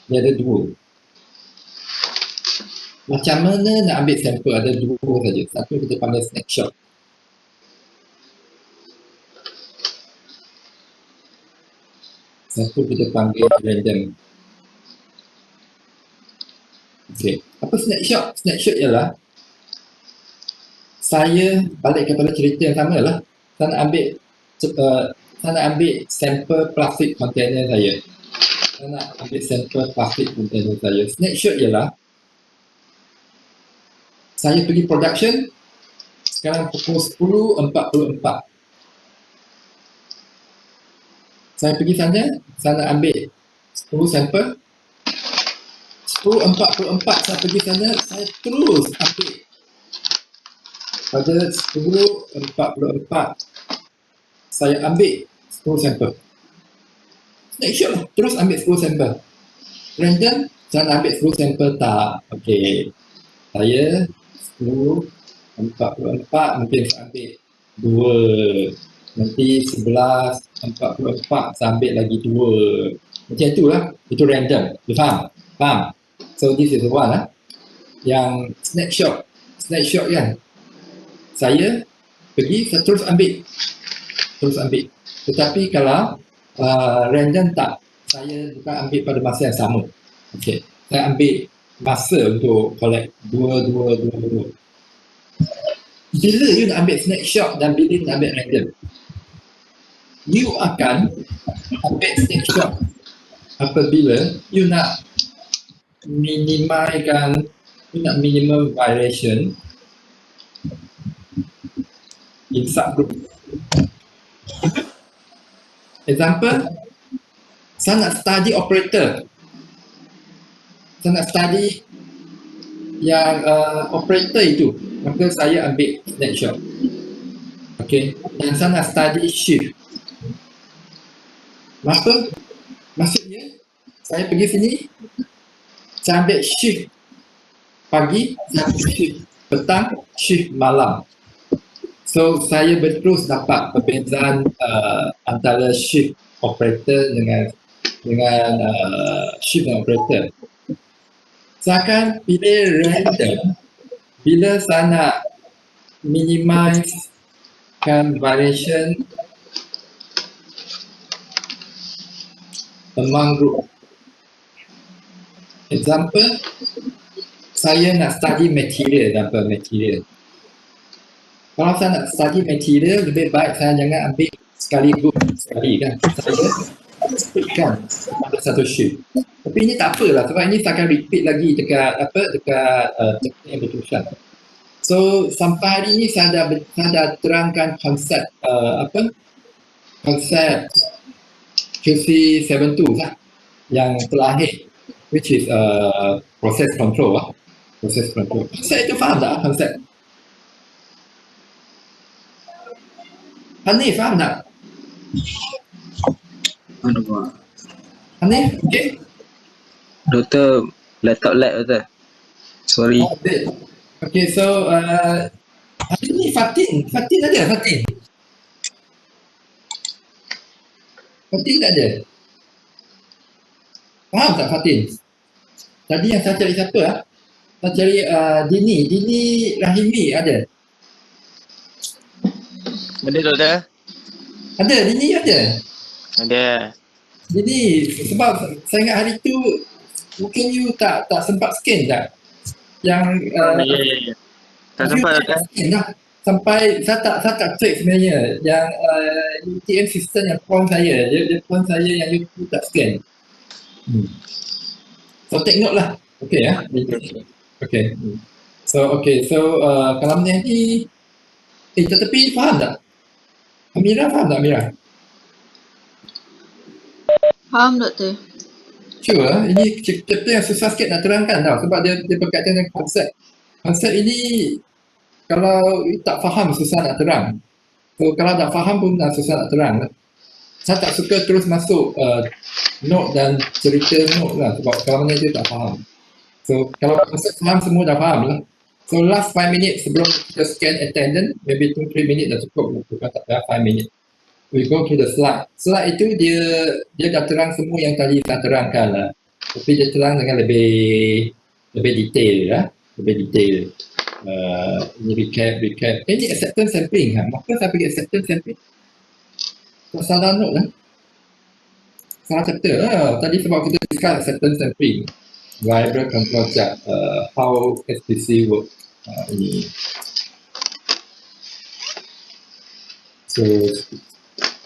Dia ada dua. Macam mana nak ambil sampel? Ada dua saja. Satu kita panggil snapshot. Satu kita panggil random. Okey. Apa snapshot? Snapshot ialah saya balik kepada cerita yang sama lah. Saya nak ambil sampel plastik container saya. Saya nak ambil sampel plastik container saya. Snapshot ialah saya pergi production sekarang pukul 10.44. Saya pergi sana, saya nak ambil 10 sampel. 10.44 saya pergi sana, saya terus ambil. Pada 10.44 saya ambil 10 sampel. Snapshot lah, terus ambil 10 sampel. Random, saya nak ambil 10 sampel tak. Okey. Saya 10.44 mungkin saya ambil 2. Nanti 11.44 saya ambil lagi 2. Macam itulah, itu random. You faham? Faham? So this is the one lah. Yang snapshot. Snapshot kan. Saya pergi, saya terus ambil. Terus ambil. Tetapi kalau random tak, saya bukan ambil pada masa yang sama. Okey. Saya ambil masa untuk collect 2. Bila you nak ambil snapshot dan bila nak ambil random, you akan ambil snapshot apabila you nak minimizekan, you nak minimum variation in subgroup. Example, saya nak study operator. Saya nak study yang operator itu, maka saya ambil snapshot. Okey, dan saya nak study shift. Maka maksudnya saya pergi sini, saya ambil shift pagi, saya ambil shift petang, shift malam. So saya terus dapat perbezaan antara shift operator dengan shift operator. Saya akan pilih random bila saya nak minimizekan variation among group. Example, saya nak study material, dapat material. Kalau saya nak study material, lebih baik saya jangan ambil sekali group sekali kan. Saya splitkan pada satu shift. Tapi ini tak apalah sebab ini saya akan repeat lagi dekat yang bertuliskan. So sampai hari ini saya dah terangkan konsep konsep QC72 lah yang terakhir, which is process control lah. Process control. Konsep itu faham tak konsep? Hanif faham tak? Aduh. Hanif, okay? Doktor, laptop lag doktor. Sorry. Okay, so hari ni Fatin ada Fatin? Fatin tak ada? Faham tak Fatin? Tadi yang saya cari siapa lah? Saya cari Dini Rahimi ada? Ada doktor? Ada, Dini ada? Ada. Jadi sebab saya ingat hari tu mungkin you tak sempat scan tak? Yang Ya. Tak sempat doktor? scan dah. Sampai saya tak check sebenarnya yang UTM system yang phone saya, dia phone saya yang you tak scan. So take note lah. Okay ya. Okay. So kalau ni tetapi faham tak? Amira faham tak Amira? Faham doktor? Sure, ini chapter yang susah sikit nak terangkan tau sebab dia berkaitan dengan konsep. Konsep ini kalau tak faham susah nak terang. So kalau tak faham pun susah nak terang. Saya tak suka terus masuk note dan cerita note lah sebab kalau mana dia tak faham. So kalau konsep faham semua dah faham lah. So last 5 minutes sebelum kita scan attendance, maybe 2-3 minit dah cukup. Bukan tak dah 5 minit. We go to the slide. Slide itu dia dah terang semua yang tadi saya terangkan lah. Tapi dia terang dengan lebih detail lah. Lebih detail. Ini recap. Ini acceptance sampling kan. Maka saya pergi acceptance sampling. Tak salah note lah. Salah chapter lah. Tadi sebab kita discuss acceptance sampling. Variable control chart. How SPC work. Ini. So,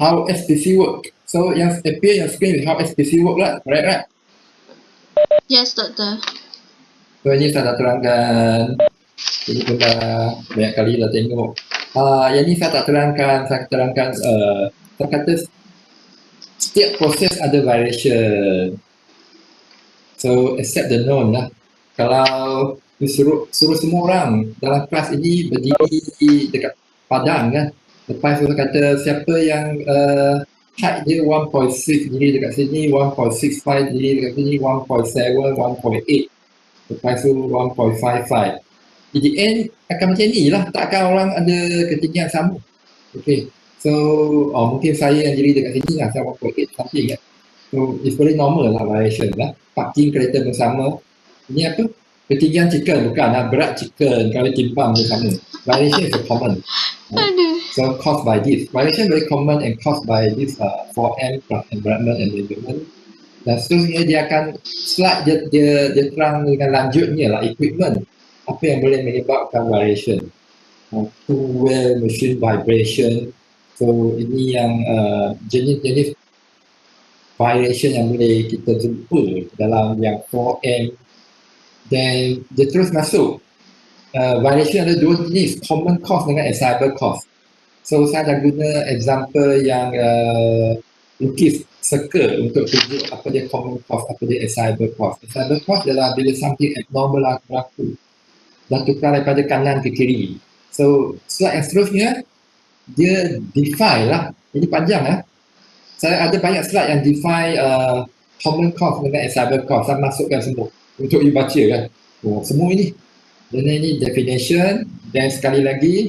how SPC work. So yang appear yang screen is how SPC work lah, correct right? Yes, doktor. So ini saya dah terangkan, ini pun dah banyak kali dah tengok. Yang ni saya tak terangkan, saya kata setiap proses ada variation. So accept the norm lah. Kalau suruh semua orang dalam kelas ini berdiri dekat padang kan, lepas tu kata siapa yang height dia 1.6 diri dekat sini, 1.65 diri dekat sini, 1.7, 1.8, lepas tu 1.55. In the end akan macam ni lah, takkan orang ada ketinggian sama. Okay, so mungkin saya yang diri dekat sini lah, saya 1.8 something kan. So it's very normal lah variation lah. Parking kereta bersama. Ini apa? Ketinggian chicken bukan lah. Berat chicken kalau timbang bersama. Variation is common. Aduh. So caused by this. Variation very common and caused by this 4M plus environment and measurement. Dan seterusnya dia akan slide dia terang dengan lanjutnya lah equipment. Apa yang boleh menyebabkan variation. Two-wheel machine vibration. So ini yang jenis-jenis variation yang boleh kita jumpa dalam yang 4M. Dan dia terus masuk. Variation ada dua jenis, common cause dengan assignable cause. So saya dah guna example yang lukis circle untuk tunjuk apa dia common cause, apa dia assignable cause. Assignable cause adalah bila something abnormal berlaku dan tukar daripada kanan ke kiri. So slide yang seterusnya dia define lah. Ini panjang lah. Saya ada banyak slide yang define common cause dengan assignable cause. Saya masukkan semua untuk you baca kan. Semua ini. Dan ini definition. Dan sekali lagi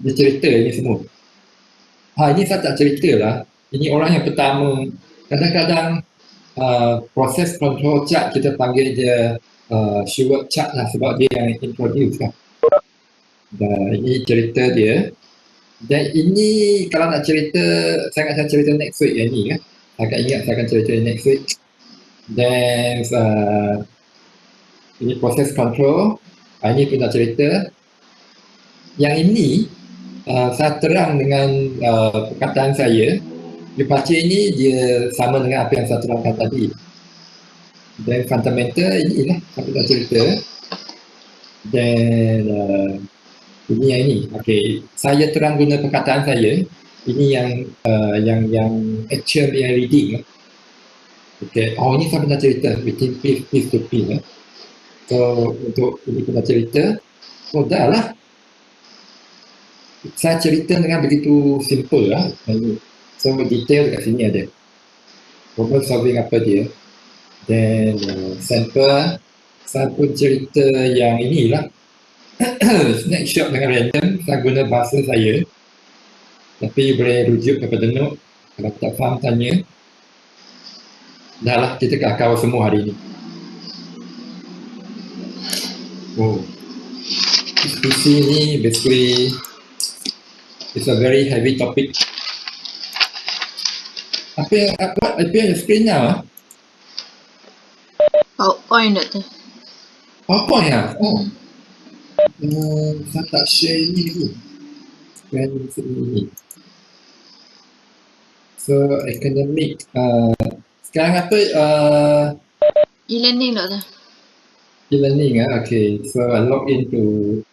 dia cerita ini semua. Ini saya tak cerita lah. Ini orang yang pertama. Kadang-kadang proses control chart kita panggil dia Sheward chart lah sebab dia yang introduce kan. Dan ini cerita dia. Dan ini kalau nak cerita, saya akan cerita next week yang ni kan. Saya akan ingat saya akan cerita next week. Dan ini proses control. Ini pun nak cerita. Yang ini saya terang dengan perkataan saya. Dia baca ini dia sama dengan apa yang saya terangkan tadi. Dan fundamental inilah saya nak cerita. Dan ini yang ini. Okey, saya terang guna perkataan saya. Ini yang actual yang reading. Okey, ini saya pernah cerita between piece to piece. So untuk ini pernah cerita. Dah lah. Saya cerita dengan begitu simple lah. So detail dekat sini ada. Problem solving apa dia. Dan sample. Saya pun cerita yang inilah. Snapshot dengan random, saya guna bahasa saya. Tapi boleh rujuk kepada note. Kalau tak faham tanya. Dah lah, kita dah kawal semua hari ini. SPC ni basically it's a very heavy topic. Apa yang screen now? PowerPoint, doktor. PowerPoint lah? Saya tak share ni lagi. So academic sekarang apa E-learning, doktor. e-learning okay. So I log into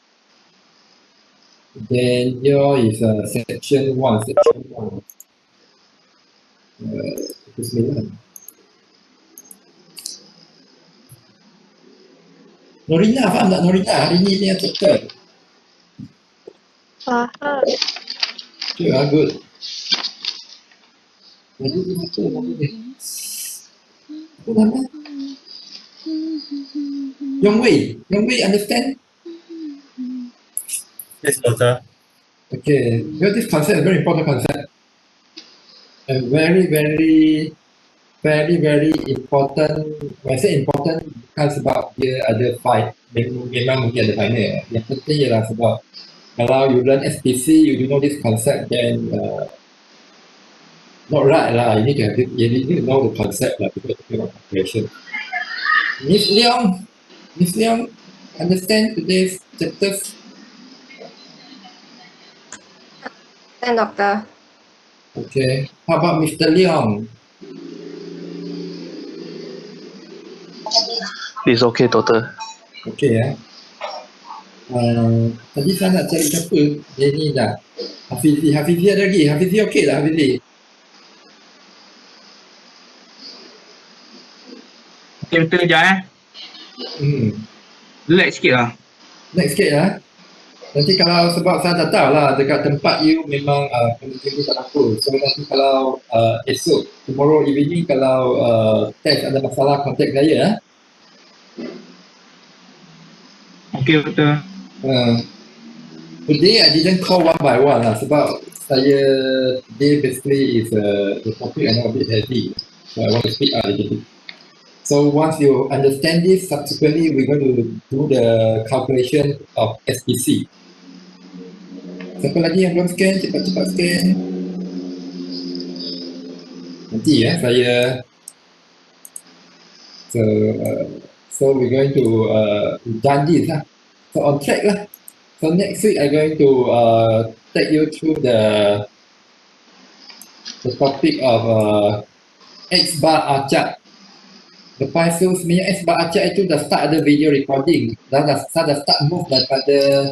then your is section 1 Bismillah. Norina, faham tak Norina? Hari ni dia betul. Faham. Yeah, good. Jadi apa nama dia? Apa nama? Yong Wei understand? Yes, doctor. Okay, because this concept is a very important concept. And very important. When I say important, bukan sebab dia ada fight. Memang mungkin ada final. Yang penting ialah sebab kalau you learn SPC, you do know this concept, then not right lah. You need to know the concept lah before talking about calculation. Miss Leong, understand today's chapters? 10, Doctor. Okay. How about Mr. Leong? It's okay, doctor. Okay ya. Tadi saya nak cari siapa? Dia ni dah. Hafizi ada lagi. Hafizi okey tak Hafizi? Okay, betul kejap Relax sikit lah. Next sikit lah. Nanti kalau sebab saya tak tahu lah dekat tempat you memang kena tunggu tak apa. So nanti kalau esok, tomorrow evening kalau test ada masalah contact saya. Okay, betul. Today I didn't call one by one lah sebab saya today basically is the topic I know a bit heavy. So I want to speak out a little bit. So once you understand this, subsequently we're going to do the calculation of SPC. Siapa lagi yang belum scan? Cepat-cepat scan. Nanti ya saya. So we're going to done this lah. So on track lah. So next week I'm going to take you through the topic of X bar acak. Lepas tu sebenarnya X bar acak itu dah start ada video recording. Dah start move daripada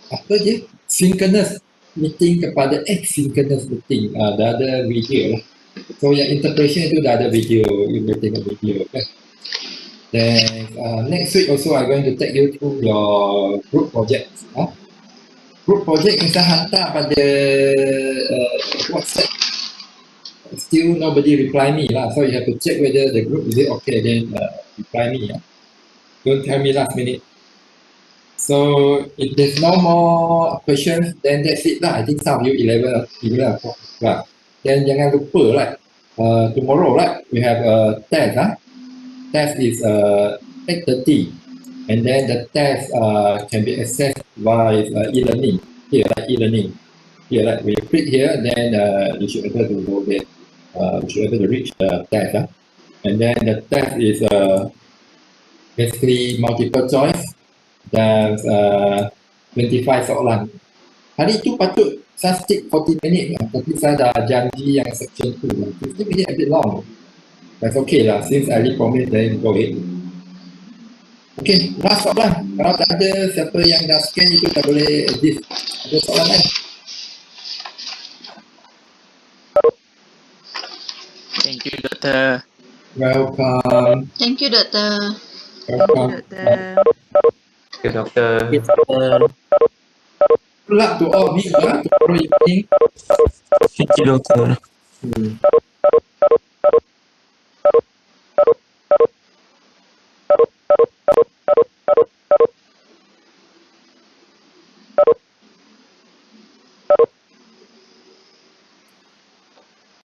apa je? Synchronous meeting kepada asynchronous meeting. Dah ada video lah. So yang interpretation itu dah ada video. You boleh tengok video. Okay? Then next week also I'm going to take you through your group projects. Group project yang saya hantar pada WhatsApp. Still nobody reply me lah. So you have to check whether the group is it okay. Then reply me. Don't tell me last minute. So if there's no more questions, then that's it lah. I think some of you 11 o'clock lah. Then jangan lupa right. Tomorrow right, we have a test. Test is 8:30, and then the test can be accessed by e-learning. Here, like e-learning. Here, like we click here, then you should be able to go there. You should be able to reach the test. And then the test is basically multiple choice dan 25 soalan. Hari itu patut saya stick 40 minit lah, tapi saya dah janji yang section 2. 50 minit a bit long. That's okay lah, since I already promised, then go ahead. Okay, last soalan. Kalau tak ada, siapa yang dah scan itu tak boleh edit. Ada soalan lain? Thank you, doctor. Welcome. Thank you, doktor. Welcome. Okay, doctor. Good luck to all of you tomorrow evening. Thank you, doctor.